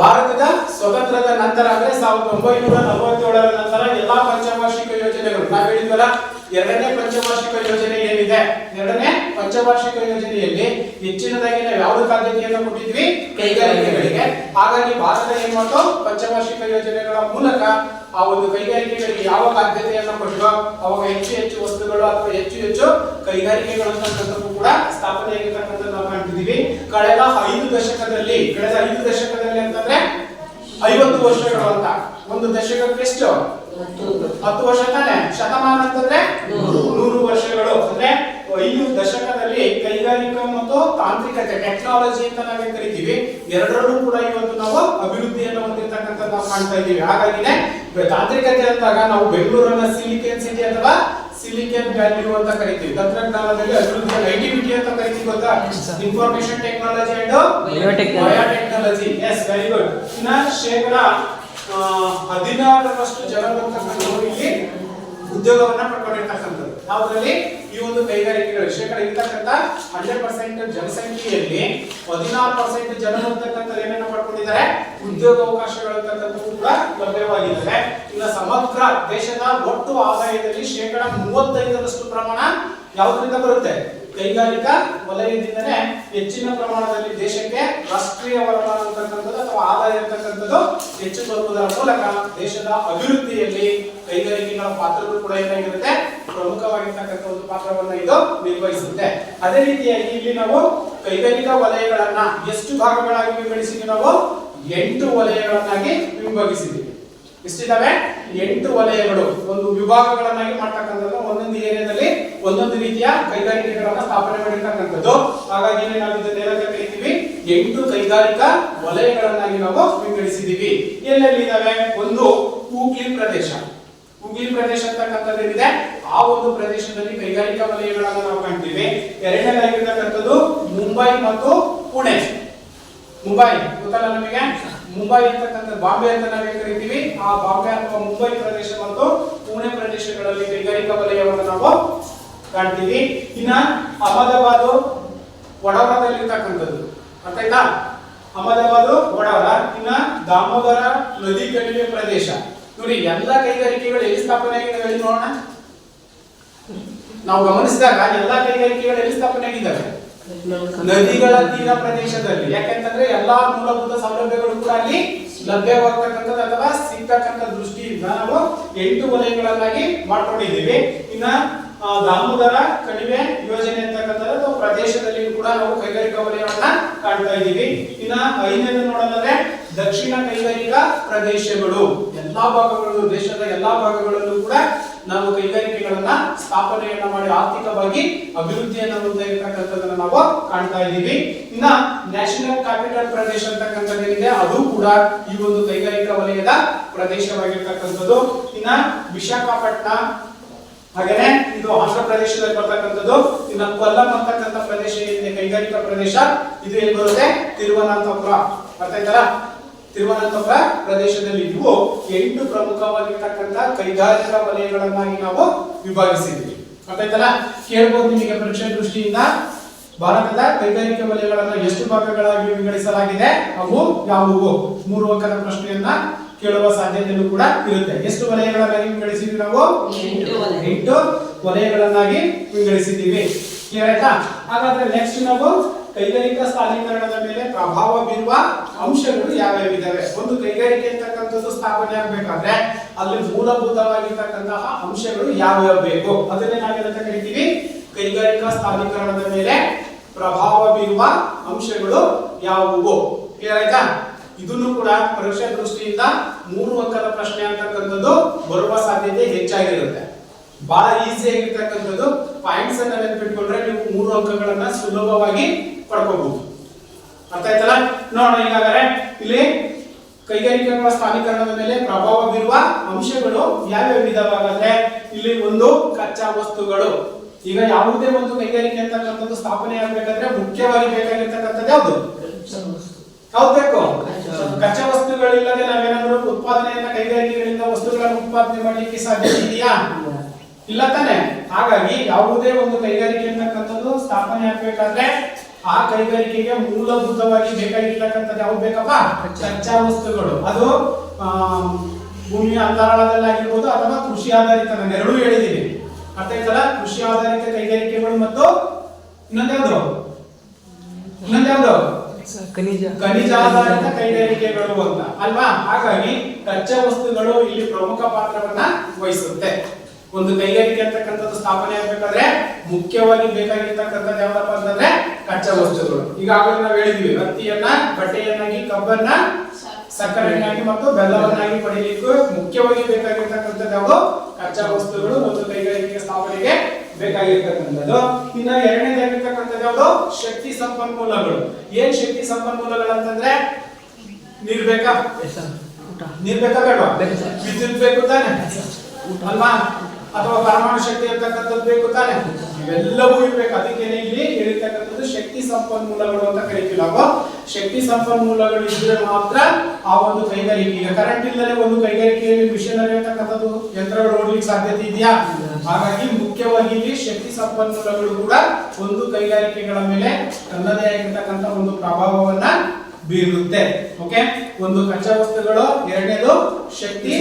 [SPEAKER 1] ಭಾರತದ ಸ್ವತಂತ್ರದ ನಂತರ ಅಂದ್ರೆ 1947ರ ನಂತರ ಎಲ್ಲಾ ಪಂಚವಾರ್ಷಿಕ ಯೋಜನೆಗಳು ನಾವು ಹೇಳಿದ್ವಲ್ಲ, ಎರಡನೇ ಪಂಚವಾರ್ಷಿಕ ಯೋಜನೆ ಏನಿದೆ, ಎರಡನೇ ಪಂಚವಾರ್ಷಿಕ ಯೋಜನೆಯಲ್ಲಿ ಹೆಚ್ಚಿನದಾಗಿ ನಾವು ಯಾವ್ದಕ್ಕೆ ಆದ್ಯತೆಯನ್ನು ಕೊಟ್ಟಿದ್ವಿ? ಕೈಗಾರಿಕೆಗಳಿಗೆ. ಹಾಗಾಗಿ ಭಾರತ ಏನ್ ಮಾಡ್ತು? ಪಂಚವಾರ್ಷಿಕ ಯೋಜನೆಗಳ ಮೂಲಕ ಆ ಒಂದು ಕೈಗಾರಿಕೆಗಳಿಗೆ ಯಾವ ಆದ್ಯತೆಯನ್ನು ಕೊಟ್ಟರು ಅವಾಗ ಹೆಚ್ಚು ವಸ್ತುಗಳು ಅಥವಾ ಹೆಚ್ಚು ಕೈಗಾರಿಕೆಗಳು ಅಂತಕ್ಕಂಥದ್ದು ಕೂಡ ಸ್ಥಾಪನೆಯಾಗಿರ್ತಕ್ಕಂಥದ್ದು ನಾವು ಕಾಣ್ತಿದೀವಿ. ಕಳೆದ 5 ದಶಕದಲ್ಲಿ ಅಂತಂದ್ರೆ 50 ವರ್ಷಗಳು ಅಂತ. ಒಂದು ದಶಕಕ್ಕೆ ಎಷ್ಟು? 10 ವರ್ಷ ತಾನೆ. ಶತಮಾನ ಅಂತಂದ್ರೆ 100 ವರ್ಷಗಳು. ಅಂದ್ರೆ 5 ದಶಕದಲ್ಲಿ ಕೈಗಾರಿಕಾ ಮತ್ತು ತಾಂತ್ರಿಕತೆ, ಟೆಕ್ನಾಲಜಿ ಅಂತ ನಾವೇನ್ ಕರಿತೀವಿ, ಎರಡರಲ್ಲೂ ಕೂಡ ಇವತ್ತು ನಾವು ಅಭಿವೃದ್ಧಿಯನ್ನು ಹೊಂದಿರತಕ್ಕಂಥದ್ದು ನಾವು ಕಾಣ್ತಾ ಇದ್ದೀವಿ. ಹಾಗಾಗಿನೇ ತಾಂತ್ರಿಕತೆ ಅಂದಾಗ ನಾವು ಬೆಂಗಳೂರನ್ನ ಸಿಲಿಕಾನ್ ಸಿಟಿ ಅಥವಾ ಸಿಲಿಕಾನ್ ವ್ಯಾಲಿ ಅಂತ ಕರಿತೀವಿ. ತಂತ್ರಜ್ಞಾನದಲ್ಲಿ ಅಭಿವೃದ್ಧಿ ಐಟಿಬಿಟಿ ಅಂತ ಕರಿತೀವಿ, ಗೊತ್ತಾ? Information technology and biotechnology. Yes, very good. ಇನ್ನ ಶೇಕಡ 16ರಷ್ಟು ಜನರು ಇಲ್ಲಿ ಉದ್ಯೋಗವನ್ನ ಪಡ್ಕೊಂಡಿರ್ತಕ್ಕಂಥದ್ದು. ಯಾವುದರಲ್ಲಿ? ಈ ಒಂದು ಕೈಗಾರಿಕೆಗಳು ಶೇಕಡ ಇರ್ತಕ್ಕಂಥ 100% ಜನಸಂಖ್ಯೆಯಲ್ಲಿ 16% ಜನರು ಅಂತಕ್ಕಂಥದ್ದು ಏನೇನು ಪಡ್ಕೊಂಡಿದ್ದಾರೆ? ಉದ್ಯೋಗ ಅವಕಾಶಗಳು ಅಂತಕ್ಕಂಥದ್ದು ಕೂಡ ಲಭ್ಯವಾಗಿದ್ದಾರೆ. ಇನ್ನು ಸಮಗ್ರ ದೇಶದ ಒಟ್ಟು ಆದಾಯದಲ್ಲಿ ಶೇಕಡ 35ರಷ್ಟು ಪ್ರಮಾಣ ಯಾವುದರಿಂದ ಬರುತ್ತೆ? ಕೈಗಾರಿಕಾ ವಲಯದಿಂದನೇ ಹೆಚ್ಚಿನ ಪ್ರಮಾಣದಲ್ಲಿ ದೇಶಕ್ಕೆ ರಾಷ್ಟ್ರೀಯ ವರಮಾನ ಅಂತಕ್ಕಂಥದ್ದು ಅಥವಾ ಆದಾಯ ಅಂತಕ್ಕಂಥದ್ದು ಹೆಚ್ಚು ಬರುವುದರ ಮೂಲಕ ದೇಶದ ಅಭಿವೃದ್ಧಿಯಲ್ಲಿ ಕೈಗಾರಿಕೆಗಳ ಪಾತ್ರಗಳು ಕೂಡ ಏನಾಗಿರುತ್ತೆ? ಪ್ರಮುಖವಾಗಿರ್ತಕ್ಕಂಥ ಒಂದು ಪಾತ್ರವನ್ನ ಇದು ನಿರ್ವಹಿಸುತ್ತೆ. ಅದೇ ರೀತಿಯಾಗಿ ಇಲ್ಲಿ ನಾವು ಕೈಗಾರಿಕಾ ವಲಯಗಳನ್ನ ಎಷ್ಟು ಭಾಗಗಳಾಗಿ ವಿಂಗಡಿಸಿದ್ವಿ? ನಾವು 8 ವಲಯಗಳನ್ನಾಗಿ ವಿಭಾಗಿಸಿದ್ವಿ. ಎಷ್ಟಿದಾವೆ? 8 ವಲಯಗಳು, ಒಂದು ವಿಭಾಗಗಳನ್ನಾಗಿ ಮಾಡ್ತಕ್ಕಂಥದ್ದು. ಒಂದೊಂದು ಏರಿಯಾದಲ್ಲಿ ಒಂದೊಂದು ರೀತಿಯ ಕೈಗಾರಿಕೆಗಳನ್ನ ಸ್ಥಾಪನೆ ಮಾಡಿರ್ತಕ್ಕಂಥದ್ದು. ಹಾಗಾಗಿ ನಾವು ಇದನ್ನೆಲ್ಲ ಕರಿತೀವಿ 8 ಕೈಗಾರಿಕಾ ವಲಯಗಳನ್ನಾಗಿ ನಾವು ವಿಂಗಡಿಸಿದ್ದೀವಿ. ಎಲ್ಲೆಲ್ಲಿ ಇದಾವೆ? ಒಂದು ಹೂಗ್ಲಿ ಪ್ರದೇಶ. ಹೂಗ್ಲಿ ಪ್ರದೇಶ ಅಂತಕ್ಕಂಥದ್ದು ಏನಿದೆ, ಆ ಒಂದು ಪ್ರದೇಶದಲ್ಲಿ ಕೈಗಾರಿಕಾ ವಲಯಗಳನ್ನ ನಾವು ಕಾಣ್ತೀವಿ. ಎರಡನೇದಾಗಿರ್ತಕ್ಕಂಥದ್ದು ಮುಂಬೈ ಮತ್ತು ಪುಣೆ. ಮುಂಬೈ ಗೊತ್ತಲ್ಲ ನಮಗೆ? ಮುಂಬೈ ಅಂತಕ್ಕಂಥ ಬಾಂಬೆ ಅಂತ ನಾವೇ ಕರಿತೀವಿ. ಆ ಬಾಂಬೆ ಅಥವಾ ಮುಂಬೈ ಪ್ರದೇಶ ಮತ್ತು ಪುಣೆ ಪ್ರದೇಶಗಳಲ್ಲಿ ಕೈಗಾರಿಕಾ ವಲಯವನ್ನು ನಾವು ಕಾಣ್ತೀವಿ. ಇನ್ನ ಅಹಮದಾಬಾದ್ ವಡೋದರಲ್ಲಿರ್ತಕ್ಕಂಥದ್ದು, ಅರ್ಥ ಆಯ್ತಾ? ಅಹಮದಾಬಾದ್ ವಡೋದರ. ಇನ್ನ ದಾಮೋದರ ನದಿ ಕಣಿವೆ ಪ್ರದೇಶ. ನೋಡಿ, ಎಲ್ಲ ಕೈಗಾರಿಕೆಗಳು ಎಲ್ಲಿ ಸ್ಥಾಪನೆ ಆಗಿದೆ ಹೇಳಿ ನೋಡೋಣ. ನಾವು ಗಮನಿಸಿದಾಗ ಎಲ್ಲಾ ಕೈಗಾರಿಕೆಗಳು ಎಲ್ಲಿ ಸ್ಥಾಪನೆ ಆಗಿದ್ದಾವೆ? ನದಿಗಳ ತೀರ ಪ್ರದೇಶದಲ್ಲಿ. ಯಾಕೆಂತಂದ್ರೆ ಎಲ್ಲಾ ಮೂಲಭೂತ ಸೌಲಭ್ಯಗಳು ಕೂಡ ಅಲ್ಲಿ ಲಭ್ಯವಾಗತಕ್ಕಂಥದ್ದು ಅಥವಾ ಸಿಗ್ತಕ್ಕಂಥ ದೃಷ್ಟಿಯಿಂದ ನಾವು 8 ವಲಯಗಳನ್ನಾಗಿ ಮಾಡ್ಕೊಂಡಿದ್ದೀವಿ. ಇನ್ನ ದಾಮೋದರ ಕಣಿವೆ ಯೋಜನೆ ಅಂತಕ್ಕಂಥದ್ದು ಅಥವಾ ಪ್ರದೇಶದಲ್ಲಿ ಕೂಡ ನಾವು ಕೈಗಾರಿಕಾ ವಲಯವನ್ನ ಕಾಣ್ತಾ ಇದ್ದೀವಿ. ಇನ್ನ 5ನೇದು ನೋಡೋದಾದ್ರೆ ದಕ್ಷಿಣ ಕೈಗಾರಿಕಾ ಪ್ರದೇಶಗಳು. ಎಲ್ಲಾ ಭಾಗಗಳು, ದೇಶದ ಎಲ್ಲಾ ಭಾಗಗಳಲ್ಲೂ ಕೂಡ ನಾವು ಕೈಗಾರಿಕೆಗಳನ್ನ ಸ್ಥಾಪನೆಯನ್ನ ಮಾಡಿ ಆರ್ಥಿಕವಾಗಿ ಅಭಿವೃದ್ಧಿಯನ್ನು ಹೊಂದಿರತಕ್ಕಂಥದ್ದನ್ನ ನಾವು ಕಾಣ್ತಾ ಇದ್ದೀವಿ. ಇನ್ನ ನ್ಯಾಷನಲ್ ಕ್ಯಾಪಿಟಲ್ ಪ್ರದೇಶ ಅಂತಕ್ಕಂಥದ್ದು ಏನಿದೆ, ಅದು ಕೂಡ ಈ ಒಂದು ಕೈಗಾರಿಕಾ ವಲಯದ ಪ್ರದೇಶವಾಗಿರ್ತಕ್ಕಂಥದ್ದು. ಇನ್ನ ವಿಶಾಖಪಟ್ಟಣ, ಹಾಗೇನೆ ಇದು ಆಂಧ್ರ ಪ್ರದೇಶದಲ್ಲಿ ಬರ್ತಕ್ಕಂಥದ್ದು. ಇನ್ನು ಕೊಲ್ಲಂ ಅಂತಕ್ಕಂಥ ಪ್ರದೇಶ ಏನಿದೆ ಕೈಗಾರಿಕಾ ಪ್ರದೇಶ, ಇದು ಎಲ್ಲಿ ಬರುತ್ತೆ? ತಿರುವನಂತಪುರ. ಅರ್ಥ ಆಯ್ತಲ್ಲ? ತಿರುವನಂತಪುರ ಪ್ರದೇಶದಲ್ಲಿ ಇವು 8 ಪ್ರಮುಖವಾಗಿರ್ತಕ್ಕಂಥ ಕೈಗಾರಿಕಾ ವಲಯಗಳನ್ನಾಗಿ ನಾವು ವಿಭಾಗಿಸಿದ್ವಿ. ಅರ್ಥ ಆಯ್ತಲ್ಲ? ಕೇಳಬಹುದು ನಿಮಗೆ ಪರೀಕ್ಷೆ ದೃಷ್ಟಿಯಿಂದ ಭಾರತದ ಕೈಗಾರಿಕಾ ವಲಯಗಳನ್ನ ಎಷ್ಟು ಭಾಗಗಳಾಗಿ ವಿಂಗಡಿಸಲಾಗಿದೆ, ಅವು ಯಾವುವು? 3 ಅಂಕದ ಪ್ರಶ್ನೆಯನ್ನ ಕೇಳುವ ಸಾಧ್ಯತೆಯೂ ಕೂಡ ಇರುತ್ತೆ. ಎಷ್ಟು ವಲಯಗಳನ್ನಾಗಿ ವಿಂಗಡಿಸಿದ್ವಿ ನಾವು? 8 ವಲಯಗಳನ್ನಾಗಿ ವಿಂಗಡಿಸಿದ್ದೀವಿ. ಕ್ಲಿಯರ್ ಆಯ್ತಾ? ಹಾಗಾದ್ರೆ ನೆಕ್ಸ್ಟ್ ನಾವು ಕೈಗಾರಿಕಾ ಸ್ಥಾನೀಕರಣದ ಮೇಲೆ ಪ್ರಭಾವ ಬೀರುವ ಅಂಶಗಳು ಯಾವ್ಯಾವ ಇದಾವೆ? ಒಂದು ಕೈಗಾರಿಕೆ ಅಂತಕ್ಕಂಥದ್ದು ಸ್ಥಾಪನೆ ಆಗಬೇಕಾದ್ರೆ ಅಲ್ಲಿ ಮೂಲಭೂತವಾಗಿರ್ತಕ್ಕಂತಹ ಅಂಶಗಳು ಯಾವ್ಯಾವ ಬೇಕು, ಅದನ್ನೇ ನಾವೇನಂತ ಕರಿತೀವಿ? ಕೈಗಾರಿಕಾ ಸ್ಥಾನೀಕರಣದ ಮೇಲೆ ಪ್ರಭಾವ ಬೀರುವ ಅಂಶಗಳು ಯಾವುವು? ಕ್ಲಿಯರ್ ಆಯ್ತಾ? ಇದನ್ನು ಕೂಡ ಪರೀಕ್ಷಾ ದೃಷ್ಟಿಯಿಂದ 3 ಅಂಕದ ಪ್ರಶ್ನೆ ಅಂತಕ್ಕಂಥದ್ದು ಬರುವ ಸಾಧ್ಯತೆ ಹೆಚ್ಚಾಗಿರುತ್ತೆ. ಬಹಳ ಈಸಿ ಆಗಿರ್ತಕ್ಕಂಥದ್ದು. ಪಾಯಿಂಟ್ಸ್ ಅನ್ನ ನೆನಪಿಟ್ಕೊಂಡ್ರೆ ನೀವು 3 ಅಂಕಗಳನ್ನ ಸುಲಭವಾಗಿ ಪಡ್ಕೋಬಹುದು. ಅರ್ಥ ಆಯ್ತಲ್ಲ? ನೋಡೋಣ ಈಗಾಗಲೇ ಇಲ್ಲಿ ಕೈಗಾರಿಕೆಗಳ ಸ್ಥಾನೀಕರಣದ ಮೇಲೆ ಪ್ರಭಾವ ಬೀರುವ ಅಂಶಗಳು ಯಾವ್ಯಾವ ಇದಾವೆ? ಇಲ್ಲಿ ಒಂದು ಕಚ್ಚಾ ವಸ್ತುಗಳು. ಈಗ ಯಾವುದೇ ಒಂದು ಕೈಗಾರಿಕೆ ಅಂತಕ್ಕಂಥದ್ದು ಸ್ಥಾಪನೆ ಆಗಬೇಕಾದ್ರೆ ಮುಖ್ಯವಾಗಿ ಬೇಕಾಗಿರ್ತಕ್ಕಂಥದ್ದು ಯಾವುದು ಬೇಕು? ಕಚ್ಚಾ ವಸ್ತುಗಳು ವಸ್ತುಗಳಿಲ್ಲದೆ ನಾವೇನಾದ್ರೂ ಉತ್ಪಾದನೆಯನ್ನ ಕೈಗಾರಿಕೆಗಳಿಂದ ವಸ್ತುಗಳನ್ನು ಉತ್ಪಾದನೆ ಮಾಡಲಿಕ್ಕೆ ಸಾಧ್ಯ ಇದೆಯಾ? ಇಲ್ಲ ತಾನೆ. ಹಾಗಾಗಿ ಯಾವುದೇ ಒಂದು ಕೈಗಾರಿಕೆ ಅಂತಕ್ಕಂಥದ್ದು ಸ್ಥಾಪನೆ ಆಗ್ಬೇಕಾದ್ರೆ ಆ ಕೈಗಾರಿಕೆಗೆ ಮೂಲಭೂತವಾಗಿ ಬೇಕಾಗಿರ್ತಕ್ಕಂಥದ್ದು ಯಾವ್ದು ಬೇಕಪ್ಪ? ಕಚ್ಚಾ ವಸ್ತುಗಳು. ಅದು ಭೂಮಿಯ ಅಂತರಾಳದಲ್ಲಿ ಆಗಿರ್ಬೋದು ಅಥವಾ ಕೃಷಿ ಆಧಾರಿತ, ನಾನು ಎರಡೂ ಹೇಳಿದ್ದೀನಿ. ಅರ್ಥ ಆಯ್ತಲ್ಲ? ಕೃಷಿ ಆಧಾರಿತ ಕೈಗಾರಿಕೆಗಳು ಮತ್ತು ಇನ್ನೊಂದ್ಯಾವ್ದು ಖನಿಜ ಆಧಾರಿತ ಕೈಗಾರಿಕೆಗಳು ಅಂತ ಅಲ್ವಾ? ಹಾಗಾಗಿ ಕಚ್ಚಾ ವಸ್ತುಗಳು ಇಲ್ಲಿ ಪ್ರಮುಖ ಪಾತ್ರವನ್ನ ವಹಿಸುತ್ತೆ. ಒಂದು ಕೈಗಾರಿಕೆ ಅಂತಕ್ಕಂಥದ್ದು ಸ್ಥಾಪನೆ ಆಗ್ಬೇಕಾದ್ರೆ ಮುಖ್ಯವಾಗಿ ಬೇಕಾಗಿರ್ತಕ್ಕಂಥದ್ದು ಯಾವ್ದಪ್ಪ ಅಂತಂದ್ರೆ ಕಚ್ಚಾ ವಸ್ತುಗಳು. ಈಗಾಗಲೇ ನಾವು ಹೇಳಿದ್ವಿ, ಹತ್ತಿಯನ್ನ ಬಟ್ಟೆಯನ್ನಾಗಿ, ಕಬ್ಬನ್ನ ಸಕ್ಕರೆಯನ್ನಾಗಿ ಮತ್ತು ಬೆಲ್ಲವನ್ನಾಗಿ ಪಡೆಯಲಿಕ್ಕೆ ಮುಖ್ಯವಾಗಿ ಬೇಕಾಗಿರ್ತಕ್ಕಂಥದ್ದು ಯಾವುದು? ಕಚ್ಚಾ ವಸ್ತುಗಳು ಒಂದು ಕೈಗಾರಿಕೆ ಸ್ಥಾಪನೆಗೆ ಬೇಕಾಗಿರ್ತಕ್ಕಂಥದ್ದು. ಇನ್ನು ಎರಡನೇದಾಗಿರ್ತಕ್ಕಂಥದ್ದು ಯಾವುದು? ಶಕ್ತಿ ಸಂಪನ್ಮೂಲಗಳು. ಏನ್ ಶಕ್ತಿ ಸಂಪನ್ಮೂಲಗಳು ಅಂತಂದ್ರೆ ನೀರ್ ಬೇಕಾ? ನೀರ್ ಬೇಕಾ ಬೇಡವಾ? ವಿದ್ಯುತ್ ಬೇಕು ತಾನೆ ಅಲ್ವಾ? ಅಥವಾ ಪರಮಾಣು ಶಕ್ತಿ ಇರ್ತಕ್ಕಂಥದ್ದು ಬೇಕು ತಾನೆ? ಇವೆಲ್ಲವೂ ಇರ್ಬೇಕು. ಅದಕ್ಕೇನೆ ಇಲ್ಲಿ ಹೇಳಿರ್ತಕ್ಕಂಥದ್ದು ಶಕ್ತಿ ಸಂಪನ್ಮೂಲಗಳು ಅಂತ ಕರಿತೀವಿ ನಾವು. ಶಕ್ತಿ ಸಂಪನ್ಮೂಲಗಳು ಇದ್ರೆ ಮಾತ್ರ ಆ ಒಂದು ಕೈಗಾರಿಕೆ. ಈಗ ಕರೆಂಟ್ ಇಲ್ಲದೆ ಒಂದು ಕೈಗಾರಿಕೆಯಲ್ಲಿ ಮಿಷನರಿ ಅಂತಕ್ಕಂಥದ್ದು ಯಂತ್ರಗಳು ಓಡ್ಲಿಕ್ಕೆ ಸಾಧ್ಯತೆ ಇದೆಯಾ? ಹಾಗಾಗಿ ಮುಖ್ಯವಾಗಿ ಇಲ್ಲಿ ಶಕ್ತಿ ಸಂಪನ್ಮೂಲಗಳು ಕೂಡ ಒಂದು ಕೈಗಾರಿಕೆಗಳ ಮೇಲೆ ತನ್ನದೇ ಆಗಿರ್ತಕ್ಕಂಥ ಒಂದು ಪ್ರಭಾವವನ್ನ ಬೀರುತ್ತೆ. ಓಕೆ, ಒಂದು ಕಚ್ಚಾ ವಸ್ತುಗಳು, ಎರಡನೇದು ಶಕ್ತಿ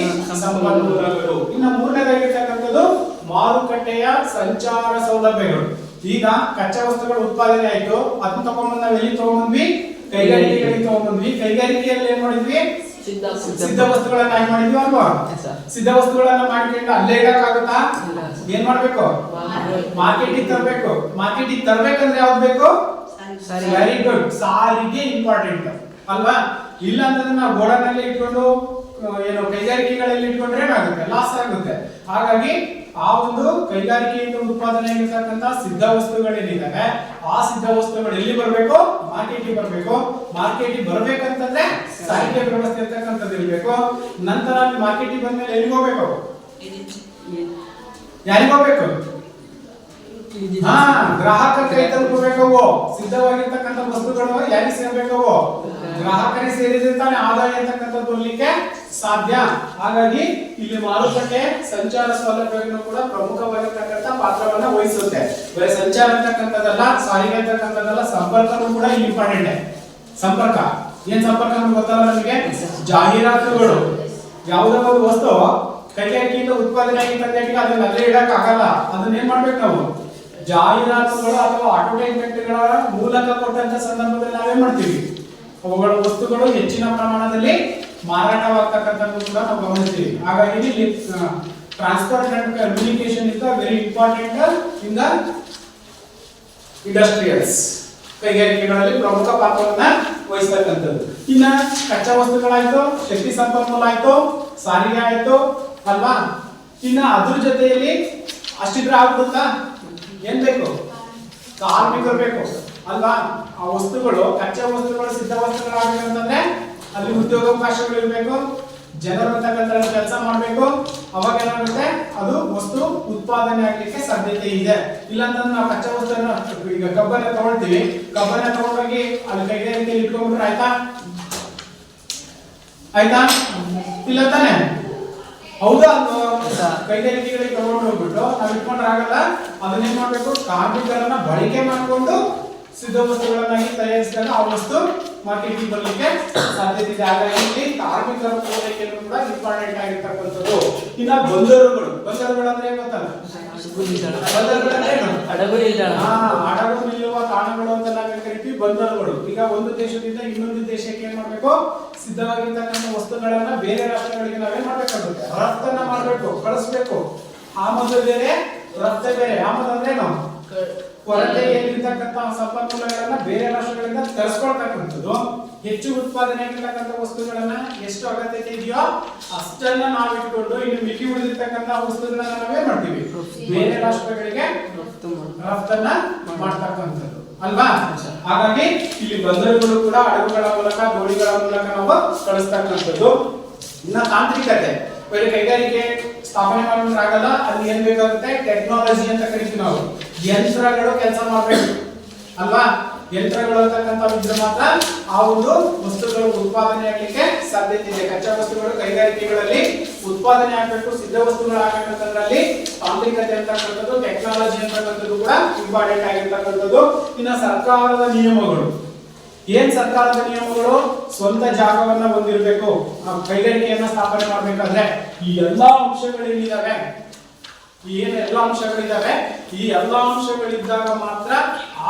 [SPEAKER 1] ಸಂಪನ್ಮೂಲಗಳು. ಇನ್ನು ಮೂರನೇದಾಗಿರ್ತಕ್ಕಂಥದ್ದು ಮಾರುಕಟ್ಟೆಯ ಸಂಚಾರ ಸೌಲಭ್ಯಗಳು. ಈಗ ಕಚ್ಚಾ ವಸ್ತುಗಳು ಉತ್ಪಾದನೆ ಆಯ್ತು, ಅದನ್ನ ತಗೊಂಡ್ಬಂದು ನಾವು ಎಲ್ಲಿ ತಗೊಂಡ್ಬಂದ್ವಿ? ಕೈಗಾರಿಕೆಗಳಿಗೆ ತಗೊಂಡ್ಬಂದ್ವಿ. ಕೈಗಾರಿಕೆಯಲ್ಲಿ ಏನ್ ಮಾಡಿದ್ವಿ? ಸಿದ್ಧ ವಸ್ತುಗಳನ್ನ ಏನ್ ಮಾಡಿದ್ವಿ ಅಲ್ವಾ? ಸಿದ್ಧ ವಸ್ತುಗಳನ್ನ ಮಾಡ್ಕೊಂಡು ಅಲ್ಲೇ ಇಡಕ್ಕಾಗುತ್ತಾ? ಏನ್ ಮಾಡ್ಬೇಕು? ಮಾರ್ಕೆಟಿಗೆ ತರಬೇಕು. ಮಾರ್ಕೆಟಿಗೆ ತರಬೇಕಂದ್ರೆ ಯಾವ್ದು ಬೇಕು? ವೆರಿ ಗುಡ್, ಸಾರಿಗೆ ಇಂಪಾರ್ಟೆಂಟ್ ಅಲ್ವಾ? ಇಲ್ಲ ಅಂತಂದ್ರೆ ನಾವು ಗೋಡನಲ್ಲಿ ಇಟ್ಕೊಂಡು ಏನು ಕೈಗಾರಿಕೆಗಳಲ್ಲಿ ಇಟ್ಕೊಂಡ್ರೆ ಏನಾಗುತ್ತೆ? ಲಾಸ್ ಆಗುತ್ತೆ. ಹಾಗಾಗಿ ಆ ಒಂದು ಕೈಗಾರಿಕೆಯಿಂದ ಉತ್ಪಾದನೆ ಆಗಿರ್ತಕ್ಕಂಥ ಸಿದ್ಧ ವಸ್ತುಗಳೇನಿದ್ದಾವೆ, ಆ ಸಿದ್ಧ ವಸ್ತುಗಳು ಎಲ್ಲಿ ಬರಬೇಕು? ಮಾರ್ಕೆಟಿಗೆ ಬರಬೇಕು. ಮಾರ್ಕೆಟಿಗೆ ಬರ್ಬೇಕಂತಂದ್ರೆ ಸಾರಿಗೆ ವ್ಯವಸ್ಥೆ ಇರ್ತಕ್ಕಂಥದ್ದು ಇರಬೇಕು. ನಂತರ ಮಾರ್ಕೆಟಿಗೆ ಬಂದ್ಮೇಲೆ ಎಲ್ಲಿಗೆ ಹೋಗ್ಬೇಕು? ಯಾರಿಗೆ ಹೋಗ್ಬೇಕು? ಗ್ರಾಹಕರ ಕೈ ತಲುಪಬೇಕವು. ಸಿದ್ಧವಾಗಿರ್ತಕ್ಕಂಥ ವಸ್ತುಗಳು ಯಾರಿಗೆ ಸೇರ್ಬೇಕವು? ಗ್ರಾಹಕರಿಗೆ ಸೇರಿದಂತಾನೆ ಆದಾಯ ಅಂತಕ್ಕಂಥದ್ದು ಬರ್ಲಿಕ್ಕೆ ಸಾಧ್ಯ. ಹಾಗಾಗಿ ಇಲ್ಲಿ ಮಾರುಕಟ್ಟೆ ಸಂಚಾರ ಸೌಲಭ್ಯಗಳು ಕೂಡ ಪ್ರಮುಖವಾಗಿರ್ತಕ್ಕಂಥ ಪಾತ್ರವನ್ನ ವಹಿಸುತ್ತೆ. ಬರೀ ಸಂಚಾರ ಅಂತಕ್ಕಂಥದ್ದಲ್ಲ, ಸಾರಿಗೆ ಅಂತಕ್ಕಂಥದ್ದಲ್ಲ, ಸಂಪರ್ಕನೂ ಕೂಡ ಇಲ್ಲಿ ಇಂಪಾರ್ಟೆಂಟ್. ಸಂಪರ್ಕ ಏನ್ ಸಂಪರ್ಕ ಅಂತ ಗೊತ್ತಲ್ಲ ನಮಗೆ? ಜಾಹೀರಾತುಗಳು. ಯಾವುದೋ ಒಂದು ವಸ್ತು ಕೈಗಾರಿಕೆಯಿಂದ ಉತ್ಪಾದನೆ ಆಗಿರ್ತಕ್ಕಂಥ ಅದನ್ನ ಅಲ್ಲೇ ಇಡಕ್ ಆಗಲ್ಲ. ಅದನ್ನ ಏನ್ ಮಾಡ್ಬೇಕು ನಾವು? ಜಾಹೀರಾತುಗಳು ಅಥವಾ ಅಡ್ವರ್ಟೈಸ್ಮೆಂಟ್ಗಳ ಮೂಲಕ ಕೊಟ್ಟಂತ ಸಂದರ್ಭದಲ್ಲಿ ನಾವೇನ್ ಮಾಡ್ತೀವಿ? ಅವುಗಳ ವಸ್ತುಗಳು ಹೆಚ್ಚಿನ ಪ್ರಮಾಣದಲ್ಲಿ ಮಾರಾಟವಾಗ್ತಕ್ಕಂಥದ್ದು ಕೂಡ ನಾವು ಗಮನಿಸ್ತೀವಿ. ಹಾಗಾಗಿ ಇಲ್ಲಿ transport and communication is very important in the industrials. ಕೈಗಾರಿಕೆಗಳಲ್ಲಿ ಪ್ರಮುಖ ಪಾತ್ರವನ್ನ ವಹಿಸ್ತಕ್ಕಂಥದ್ದು. ಇನ್ನ ಕಚ್ಚಾ ವಸ್ತುಗಳಾಯ್ತು, ಶಕ್ತಿ ಸಂಪನ್ಮೂಲ ಆಯ್ತು, ಸಾರಿಗೆ ಆಯ್ತು ಅಲ್ವಾ? ಇನ್ನ ಅದ್ರ ಜೊತೆಯಲ್ಲಿ ಅಷ್ಟಿದ್ರೆ ಆಗ್ಬಿಡುತ್ತಾ? ಏನ್ ಬೇಕು? ಕಾರ್ಮಿಕರು ಬೇಕು ಅಲ್ವಾ? ಆ ವಸ್ತುಗಳು, ಕಚ್ಚಾ ವಸ್ತುಗಳು, ಸಿದ್ಧ ವಸ್ತುಗಳಾಗಬೇಕಂತಂದ್ರೆ ಅಲ್ಲಿ ಉದ್ಯೋಗಾವಕಾಶಗಳು ಇರಬೇಕು, ಜನರು ಅಂತಕ್ಕಂಥ ಕೆಲಸ ಮಾಡಬೇಕು. ಅವಾಗ ಏನಾಗುತ್ತೆ? ಅದು ವಸ್ತು ಉತ್ಪಾದನೆ ಆಗ್ಲಿಕ್ಕೆ ಸಾಧ್ಯತೆ ಇದೆ. ಇಲ್ಲ ಅಂತಂದ್ರೆ ನಾವು ಕಚ್ಚಾ ವಸ್ತುವನ್ನ, ಈಗ ಕಬ್ಬನ್ನ ತಗೊಳ್ತೀವಿ, ಕಬ್ಬನ್ನ ತಗೊಂಡೋಗಿ ಅಲ್ಲಿ ಕೈಗಾರಿಕೆಯಲ್ಲಿ ಇಟ್ಕೊಂಡ್ಬಿಟ್ರೆ ಆಯ್ತಾ? ಇಲ್ಲ ತಾನೆ? ಹೌದಾ? ಕೈಗಾರಿಕೆಗಳಿಗೆ ತಗೊಂಡು ಹೋಗ್ಬಿಟ್ಟು ನಾವು ಇಟ್ಕೊಂಡ್ರೆ ಆಗಲ್ಲ. ಅದನ್ನೇನ್ ಮಾಡ್ಬೇಕು? ಕಾರ್ಮಿಕರನ್ನ ಬಳಕೆ ಮಾಡಿಕೊಂಡು ಸಿದ್ಧ ವಸ್ತುಗಳನ್ನಾಗಿ ತಯಾರಿಸಿದಾಗ ಆ ವಸ್ತು ಮಾರ್ಕೆಟಿಗೆ ಬರ್ಲಿಕ್ಕೆ ಸಾಧ್ಯತೆ ಇದೆ. ಹಾಗಾಗಿ ಕಾರ್ಮಿಕರ ಪೂರೈಕೆಯನ್ನು ಕೂಡ ಇಂಪಾರ್ಟೆಂಟ್ ಆಗಿರ್ತಕ್ಕಂಥದ್ದು. ಇನ್ನ ಬಂದರುಗಳು. ಬಂದರುಗಳು ಅಂದ್ರೆ ಗೊತ್ತಲ್ಲ? ಹಡಗು ನಿಲ್ಲುವ ತಾಣಗಳು ಅಂತ ನಾವೇನ್ ಕರಿತೀವಿ? ಬಂದರುಗಳು. ಈಗ ಒಂದು ದೇಶದಿಂದ ಇನ್ನೊಂದು ದೇಶಕ್ಕೆ ಏನ್ ಮಾಡ್ಬೇಕು? ಸಿದ್ಧವಾಗಿರ್ತಕ್ಕಂಥ ವಸ್ತುಗಳನ್ನ ಬೇರೆ ರಾಷ್ಟ್ರಗಳಿಗೆ ನಾವೇನ್ ಮಾಡ್ಬೇಕಾಗುತ್ತೆ? ರಫ್ತನ್ನ ಮಾಡ್ಬೇಕು, ಕಳಿಸ್ಬೇಕು. ಆಮದು ಬೇರೆ, ರಫ್ತು ಬೇರೆ. ಆಮದು ಅಂದ್ರೇನು? ಕೊರತೆಯಲ್ಲಿರ್ತಕ್ಕಂಥ ಸಂಪನ್ಮೂಲಗಳನ್ನ ಬೇರೆ ರಾಷ್ಟ್ರಗಳಿಂದ ತರಿಸ್ಕೊಳ್ತಕ್ಕಂಥದ್ದು. ಹೆಚ್ಚು ಉತ್ಪಾದನೆ ಆಗಿರ್ತಕ್ಕಂಥ ವಸ್ತುಗಳನ್ನ ಎಷ್ಟು ಅಗತ್ಯತೆ ಇದೆಯೋ ಅಷ್ಟನ್ನ ನಾವು ಇಟ್ಕೊಂಡು ಇನ್ನು ಮಿತಿ ಉಳಿದಿರ್ತಕ್ಕಂಥ ವಸ್ತುಗಳನ್ನ ನಾವೇ ಮಾಡ್ತೀವಿ, ಬೇರೆ ರಾಷ್ಟ್ರಗಳಿಗೆ ರಫ್ತನ್ನ ಮಾಡ್ತಕ್ಕಂಥದ್ದು ಅಲ್ವಾ? ಹಾಗಾಗಿ ಇಲ್ಲಿ ಬಂದರುಗಳು ಕೂಡ ಹಡಗುಗಳ ಮೂಲಕ, ದೋಣಿಗಳ ಮೂಲಕ ನಾವು ಕಳಿಸ್ತಕ್ಕಂಥದ್ದು. ಇನ್ನ ತಾಂತ್ರಿಕತೆ. ಬೇರೆ ಕೈಗಾರಿಕೆ ಸ್ಥಾಪನೆ ಮಾಡೋದ್ರ ಆಗಲ್ಲ. ಅಲ್ಲಿ ಏನ್ ಬೇಕಾಗುತ್ತೆ? ಟೆಕ್ನಾಲಜಿ ಅಂತ ಕರಿತೀವಿ ನಾವು. ಯಂತ್ರಗಳು ಕೆಲಸ ಮಾಡಬೇಕು ಅಲ್ವಾ? ಯಂತ್ರಗಳು ಅಂತಕ್ಕಂಥ ಇದ್ರೆ ಮಾತ್ರ ಆ ಒಂದು ವಸ್ತುಗಳು ಉತ್ಪಾದನೆ ಆಗ್ಲಿಕ್ಕೆ ಸಾಧ್ಯತೆ ಇದೆ. ಕಚ್ಚಾ ವಸ್ತುಗಳು ಕೈಗಾರಿಕೆಗಳಲ್ಲಿ ಉತ್ಪಾದನೆ ಆಗಬೇಕು, ಸಿದ್ಧ ವಸ್ತುಗಳು ಆಗಬೇಕಂತಂದ್ರಲ್ಲಿ ತಾಂತ್ರಿಕತೆ ಅಂತಕ್ಕಂಥದ್ದು, ಟೆಕ್ನಾಲಜಿ ಅಂತಕ್ಕಂಥದ್ದು ಕೂಡ ಇಂಪಾರ್ಟೆಂಟ್ ಆಗಿರ್ತಕ್ಕಂಥದ್ದು. ಇನ್ನು ಸರ್ಕಾರದ ನಿಯಮಗಳು, ಏನ್ ಸರ್ಕಾರದ ನಿಯಮಗಳು? ಸ್ವಂತ ಜಾಗವನ್ನ ಹೊಂದಿರಬೇಕು, ಕೈಗಾರಿಕೆಯನ್ನ ಸ್ಥಾಪನೆ ಮಾಡ್ಬೇಕಾದ್ರೆ ಈ ಎಲ್ಲಾ ಅಂಶಗಳೇನಿದಾವೆ, ಏನು ಎಲ್ಲಾ ಅಂಶಗಳಿದಾವೆ, ಈ ಎಲ್ಲಾ ಅಂಶಗಳಿದ್ದಾಗ ಮಾತ್ರ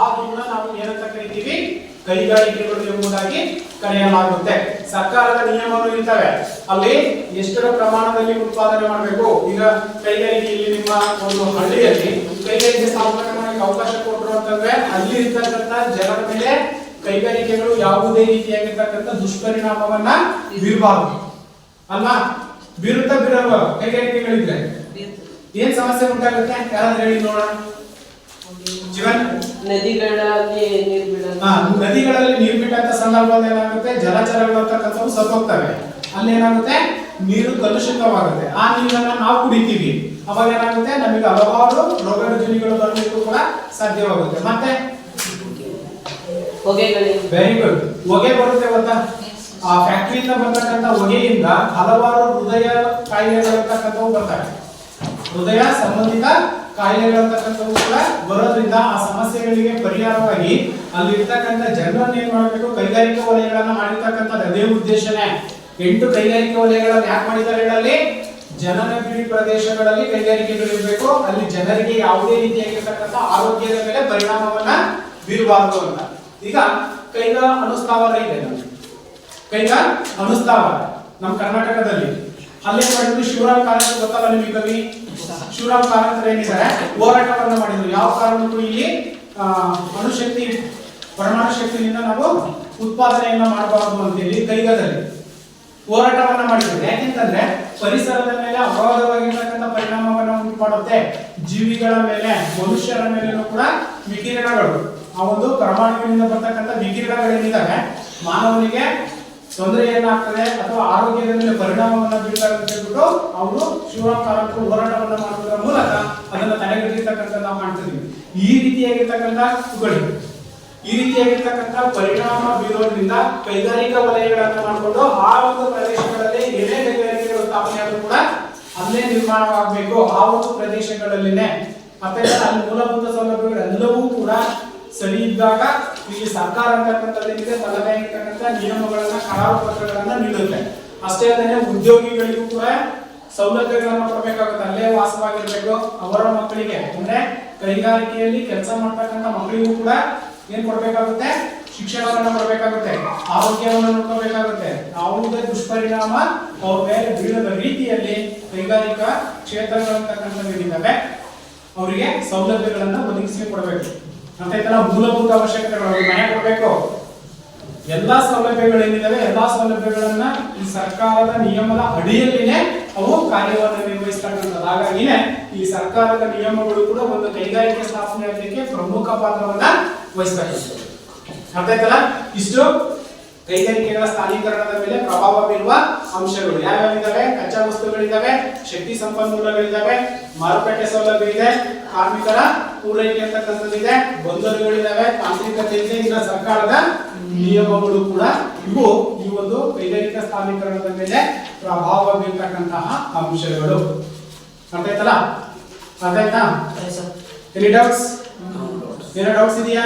[SPEAKER 1] ಅದನ್ನ ನಾವು ಏನಂತ ಕರಿತೀವಿ? ಕೈಗಾರಿಕೆಗಳು ಎಂಬುದಾಗಿ ಕರೆಯಲಾಗುತ್ತೆ. ಸರ್ಕಾರದ ನಿಯಮಗಳು ಇರ್ತವೆ, ಅಲ್ಲಿ ಎಷ್ಟರ ಪ್ರಮಾಣದಲ್ಲಿ ಉತ್ಪಾದನೆ ಮಾಡಬೇಕು. ಈಗ ಕೈಗಾರಿಕೆ ಇಲ್ಲಿ ನಿಮ್ಮ ಒಂದು ಹಳ್ಳಿಯಲ್ಲಿ ಕೈಗಾರಿಕೆ ಸ್ಥಾಪನೆ ಮಾಡಕ್ಕೆ ಅವಕಾಶ ಕೊಟ್ಟರು ಅಂತಂದ್ರೆ ಅಲ್ಲಿ ಇರ್ತಕ್ಕಂಥ ಜನರ ಮೇಲೆ ಕೈಗಾರಿಕೆಗಳು ಯಾವುದೇ ರೀತಿಯಾಗಿರ್ತಕ್ಕಂಥ ದುಷ್ಪರಿಣಾಮವನ್ನ ಬೀರಬಾರದು ಅಲ್ವಾ? ಬೀರುತ್ತಾ ಬೀರಲ್ವ? ಕೈಗಾರಿಕೆಗಳಿದ್ರೆ ಏನ್ ಸಮಸ್ಯೆ ಉಂಟಾಗುತ್ತೆ? ಯಾರಾದ್ರೂ ಹೇಳಿ ನೋಡೋಣ. ಜೀವನ್,
[SPEAKER 2] ನದಿಗಳಲ್ಲಿ ನೀರು ಬಿಡೋದು.
[SPEAKER 1] ನದಿಗಳಲ್ಲಿ ನೀರು ಬಿಟ್ಟಂತ ಸಂದರ್ಭದಲ್ಲಿ ಏನಾಗುತ್ತೆ? ಜಲಚರಗಳು ಅಂತಕ್ಕಂಥವು ಸತ್ತೋಗ್ತವೆ. ಅಲ್ಲಿ ಏನಾಗುತ್ತೆ? ನೀರು ಕಲುಷಿತವಾಗುತ್ತೆ. ಆ ನೀರನ್ನ ನಾವು ಕುಡಿತೀವಿ, ಅವಾಗ ಏನಾಗುತ್ತೆ? ನಮಗೆ ಹಲವಾರು ರೋಗ ರುಜಿನಗಳು ಬರಲಿಕ್ಕೂ ಕೂಡ ಸಾಧ್ಯವಾಗುತ್ತೆ. ಮತ್ತೆ ವೆರಿ ಗುಡ್, ಹೊಗೆ ಬರುತ್ತೆ ಗೊತ್ತಾ? ಆ ಫ್ಯಾಕ್ಟರಿಯಿಂದ ಬರ್ತಕ್ಕಂಥ ಹೊಗೆಯಿಂದ ಹಲವಾರು ಹೃದಯ ಕಾಯಿಲೆಗಳಿರ್ತಕ್ಕಂಥವು ಬರ್ತವೆ. ಹೃದಯ ಸಂಬಂಧಿತ ಕಾಯಿಲೆಗಳಂತಕ್ಕಂಥವು ಕೂಡ ಬರೋದ್ರಿಂದ ಆ ಸಮಸ್ಯೆಗಳಿಗೆ ಪರಿಹಾರವಾಗಿ ಅಲ್ಲಿ ಇರ್ತಕ್ಕಂಥ ಜನರನ್ನ ಏನ್ ಮಾಡಬೇಕು? ಕೈಗಾರಿಕಾ ವಲಯಗಳನ್ನ ಮಾಡಿರ್ತಕ್ಕಂಥದ್ದು ಅದೇ ಉದ್ದೇಶನೇ. 8 ಕೈಗಾರಿಕಾ ವಲಯಗಳನ್ನ ಯಾಕೆ ಮಾಡಿದ್ದಾರೆ ಹೇಳಲ್ಲಿ? ಜನನಿಬಿಡ ಪ್ರದೇಶಗಳಲ್ಲಿ ಕೈಗಾರಿಕೆಗಳು ಇರಬೇಕು, ಅಲ್ಲಿ ಜನರಿಗೆ ಯಾವುದೇ ರೀತಿಯಾಗಿರ್ತಕ್ಕಂಥ ಆರೋಗ್ಯದ ಮೇಲೆ ಪರಿಣಾಮವನ್ನ ಬೀರಬಾರದು ಅಂತ. ಈಗ ಕೈಗಾ ಅನುಸ್ಥಾವರ ಇದೆ, ಕೈಗಾ ಅನುಸ್ಥಾವರ ನಮ್ಮ ಕರ್ನಾಟಕದಲ್ಲಿ. ಅಲ್ಲೇ ಮಾಡಿದ್ರು ಶಿವರಾಮ್ ಕಾರಂತ್, ಗೊತ್ತಲ್ಲ ನಿಮಗೆ ಕವಿ? ಶಿವರಾಮ್ ಕಾರಂತ್ ಏನಿದ್ದಾರೆ, ಹೋರಾಟವನ್ನ ಮಾಡಿದ್ರು. ಯಾವ ಕಾರಣಕ್ಕೂ ಇಲ್ಲಿ ಅಣುಶಕ್ತಿ, ಪರಮಾಣು ಶಕ್ತಿಯಿಂದ ನಾವು ಉತ್ಪಾದನೆಯನ್ನ ಮಾಡಬಾರದು ಅಂತೇಳಿ ಕೈಗಾದಲ್ಲಿ ಹೋರಾಟವನ್ನ ಮಾಡಿದ್ರು. ಯಾಕೆಂತಂದ್ರೆ ಪರಿಸರದ ಮೇಲೆ ಅಗಾಧವಾಗಿರ್ತಕ್ಕಂಥ ಪರಿಣಾಮವನ್ನು ಉಂಟು ಮಾಡುತ್ತೆ. ಜೀವಿಗಳ ಮೇಲೆ, ಮನುಷ್ಯರ ಮೇಲೆನೂ ಕೂಡ ವಿಕಿರಣಗಳು, ಆ ಒಂದು ಪರಮಾಣುವಿನಿಂದ ಬರ್ತಕ್ಕಂಥ ವಿಕಿರಣಗಳೇನಿದ್ದಾವೆ ಮಾನವನಿಗೆ ತೊಂದರೆಯನ್ನಾಗ್ತದೆ ಅಥವಾ ಆರೋಗ್ಯದ ಮೇಲೆ ಪರಿಣಾಮವನ್ನು ಬೀಳ್ತಾರೆ ಅಂತ ಹೇಳ್ಬಿಟ್ಟು ಅವರು ಶಿವರಾಮ್ ಕಾರಂತರು ಹೋರಾಟವನ್ನ ಮಾಡುವುದರ ಮೂಲಕ ಅದನ್ನ ತಡೆಗಟ್ಟಿರ್ತಕ್ಕಂಥ ನಾವು ಕಾಣ್ತಿದ್ದೀವಿ. ಈ ರೀತಿಯಾಗಿರ್ತಕ್ಕಂಥ ಪರಿಣಾಮ ಬೀರೋದ್ರಿಂದ ಕೈಗಾರಿಕಾ ವಲಯಗಳನ್ನ ಮಾಡಿಕೊಂಡು ಆ ಒಂದು ಪ್ರದೇಶಗಳಲ್ಲಿ ಏನೇ ಕೈಗಾರಿಕೆಗಳು ಸ್ಥಾಪನೆ ಆದರೂ ಕೂಡ ಅಲ್ಲೇ ನಿರ್ಮಾಣವಾಗಬೇಕು, ಆ ಒಂದು ಪ್ರದೇಶಗಳಲ್ಲಿನೇ. ಮತ್ತೆ ಅಲ್ಲಿ ಮೂಲಭೂತ ಸೌಲಭ್ಯಗಳೆಲ್ಲವೂ ಕೂಡ ಸರಿ ಇದ್ದಾಗ ಇಲ್ಲಿ ಸರ್ಕಾರ ಅಂತಕ್ಕಂಥದ್ದೇನಿದೆ ತನ್ನದೇ ಆಗಿರ್ತಕ್ಕಂಥ ನಿಯಮಗಳನ್ನ, ಕರಾರು ಪತ್ರಗಳನ್ನ ನೀಡುತ್ತೆ. ಅಷ್ಟೇ ಅಲ್ಲದೆ ಉದ್ಯೋಗಿಗಳಿಗೂ ಕೂಡ ಸೌಲಭ್ಯಗಳನ್ನ ಕೊಡಬೇಕಾಗುತ್ತೆ. ಅಲ್ಲೇ ವಾಸವಾಗಿರ್ಬೇಕು. ಅವರ ಮಕ್ಕಳಿಗೆ ಅಂದ್ರೆ ಕೈಗಾರಿಕೆಯಲ್ಲಿ ಕೆಲಸ ಮಾಡ್ತಕ್ಕಂಥ ಮಕ್ಕಳಿಗೂ ಕೂಡ ಏನ್ ಕೊಡ್ಬೇಕಾಗುತ್ತೆ? ಶಿಕ್ಷಣವನ್ನ ಕೊಡಬೇಕಾಗುತ್ತೆ, ಆರೋಗ್ಯವನ್ನು ನೋಡ್ಕೋಬೇಕಾಗುತ್ತೆ. ಯಾವುದೇ ದುಷ್ಪರಿಣಾಮ ಅವ್ರ ಮೇಲೆ ಬೀಳದ ರೀತಿಯಲ್ಲಿ ಕೈಗಾರಿಕಾ ಕ್ಷೇತ್ರಗಳಂತಕ್ಕಂಥದ್ದೇನಿದ್ದಾವೆ ಅವರಿಗೆ ಸೌಲಭ್ಯಗಳನ್ನ ಒದಗಿಸಿ ಕೊಡಬೇಕು. ಮತ್ತೆ ಈ ತರ ಮೂಲಭೂತ ಅವಶ್ಯಕತೆಗಳು ಮನೆ ಕೊಡಬೇಕು. ಎಲ್ಲಾ ಸೌಲಭ್ಯಗಳೇನಿದಾವೆ ಎಲ್ಲಾ ಸೌಲಭ್ಯಗಳನ್ನ ಈ ಸರ್ಕಾರದ ನಿಯಮದ ಅಡಿಯಲ್ಲಿನೇ ಅವು ಕಾರ್ಯವನ್ನು ನಿರ್ವಹಿಸ್ತಕ್ಕಂಥದ್ದು. ಹಾಗಾಗಿನೇ ಈ ಸರ್ಕಾರದ ನಿಯಮಗಳು ಕೂಡ ಒಂದು ಕೈಗಾರಿಕೆ ಸ್ಥಾಪನೆ ಆಗಲಿಕ್ಕೆ ಪ್ರಮುಖ ಪಾತ್ರವನ್ನ ವಹಿಸ್ತಕ್ಕಂಥದ್ದು. ಅರ್ಥ ಆಯ್ತಲ್ಲ? ಇಷ್ಟು ಕೈಗಾರಿಕೆಗಳ ಸ್ಥಾನೀಕರಣದ ಮೇಲೆ ಪ್ರಭಾವ ಬೀರುವ ಅಂಶಗಳು ಯಾವ್ಯಾವಿದಾವೆ? ಕಚ್ಚಾ ವಸ್ತುಗಳಿದಾವೆ, ಶಕ್ತಿ ಸಂಪನ್ಮೂಲಗಳಿದಾವೆ, ಮಾರುಕಟ್ಟೆ ಸೌಲಭ್ಯ ಇದೆ, ಕಾರ್ಮಿಕರ ಪೂರೈಕೆ ಅಂತಕ್ಕಂಥದ್ದಿದೆ, ಬಂದರುಗಳಿದಾವೆ, ತಾಂತ್ರಿಕತೆ ಇದೆ, ಇನ್ನು ಸರ್ಕಾರದ ನಿಯಮಗಳು ಕೂಡ ಇವು ಈ ಒಂದು ಕೈಗಾರಿಕಾ ಸ್ಥಾನೀಕರಣದ ಮೇಲೆ ಪ್ರಭಾವ ಬೀರ್ತಕ್ಕಂತಹ ಅಂಶಗಳು. ಅರ್ಥ ಆಯ್ತಲ್ಲ? ಅರ್ಥ ಆಯ್ತಾ? Any doubts? ಏನೋ ಡೌಟ್ಸ್ ಇದೆಯಾ?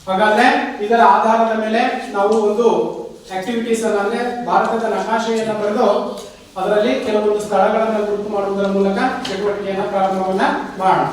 [SPEAKER 1] ಹಾಗಾದ್ರೆ ಇದರ ಆಧಾರದ ಮೇಲೆ ನಾವು ಒಂದು ಆಕ್ಟಿವಿಟೀಸ್ ಅಂದ್ರೆ ಭಾರತದ ನಕಾಶೆಯನ್ನು ಬರೆದು ಅದರಲ್ಲಿ ಕೆಲವೊಂದು ಸ್ಥಳಗಳನ್ನು ಗುರುತು ಮಾಡುವುದರ ಮೂಲಕ ಚಟುವಟಿಕೆಯನ್ನು ಪ್ರಾರಂಭವನ್ನ ಮಾಡೋಣ.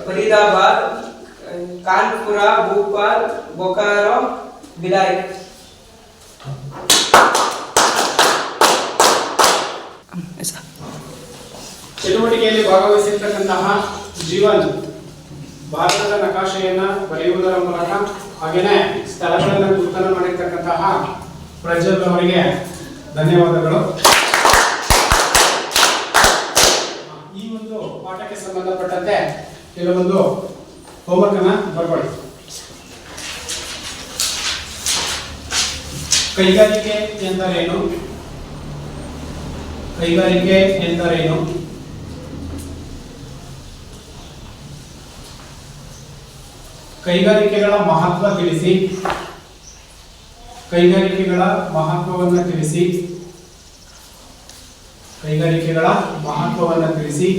[SPEAKER 2] फरीदाबाद, कानपुर, भोपाल, बोकारो, भिलाई।
[SPEAKER 1] ಚಟುವಟಿಕೆಯಲ್ಲಿ ಭಾಗವಹಿಸಿರ್ತಕ್ಕಂತಹ ಜೀವನ್ ಭಾರತದ ನಕಾಶೆಯನ್ನ ಬರೆಯುವುದರ ಮೂಲಕ ಹಾಗೇನೆ ಸ್ಥಳಗಳನ್ನು ಗುರುತನ್ನು ಮಾಡಿರ್ತಕ್ಕಂತಹ ಪ್ರಜ್ವಲ್ ಅವರಿಗೆ ಧನ್ಯವಾದಗಳು. ಈ ಒಂದು ಪಾಠಕ್ಕೆ ಸಂಬಂಧಪಟ್ಟಂತೆ ಕೆಲವೊಂದು ಹೋಮ್ವರ್ಕ್ ಅನ್ನ ಬರ್ಕೊಳ್ಳಿ. ಕೈಗಾರಿಕೆ ಎಂದರೇನು? ಕೈಗಾರಿಕೆ ಎಂದರೇನು? ಕೈಗಾರಿಕೆಗಳ ಮಹತ್ವ ತಿಳಿಸಿ. ಕೈಗಾರಿಕೆಗಳ ಮಹತ್ವವನ್ನು ತಿಳಿಸಿ. ಕೈಗಾರಿಕೆಗಳ ಮಹತ್ವವನ್ನು ತಿಳಿಸಿ.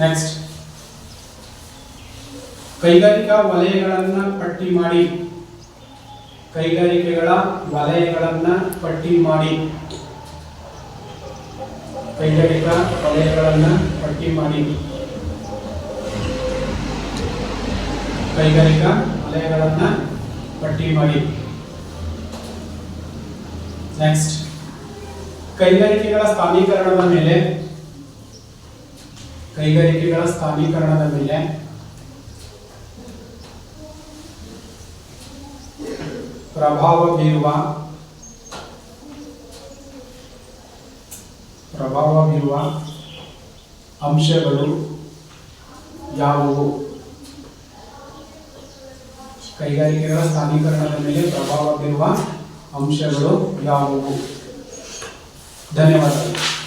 [SPEAKER 1] ನೆಕ್ಸ್ಟ್, ಕೈಗಾರಿಕಾ ವಲಯಗಳನ್ನ ಪಟ್ಟಿ ಮಾಡಿ. ಕೈಗಾರಿಕೆಗಳ ವಲಯಗಳನ್ನ ಪಟ್ಟಿ ಮಾಡಿ. ಕೈಗಾರಿಕಾ ವಲಯಗಳನ್ನ ಪಟ್ಟಿ ಮಾಡಿ. ಕೈಗಾರಿಕಾ ವಲಯಗಳನ್ನ ಪಟ್ಟಿ ಮಾಡಿ. ನೆಕ್ಸ್ಟ್, ಕೈಗಾರಿಕೆಗಳ ಸ್ಥಾನೀಕರಣದ ಮೇಲೆ. ಕೈಗಾರಿಕೆಗಳ ಸ್ಥಾನೀಕರಣದ ಮೇಲೆ ಪ್ರಭಾವ ಬೀರುವ ಅಂಶಗಳು ಯಾವುವು? ಕೈಗಾರಿಕೆಗಳ ಸ್ಥಾನೀಕರಣದ ಮೇಲೆ ಪ್ರಭಾವ ಬೀರುವ ಅಂಶಗಳು ಯಾವುವು? ಧನ್ಯವಾದಗಳು.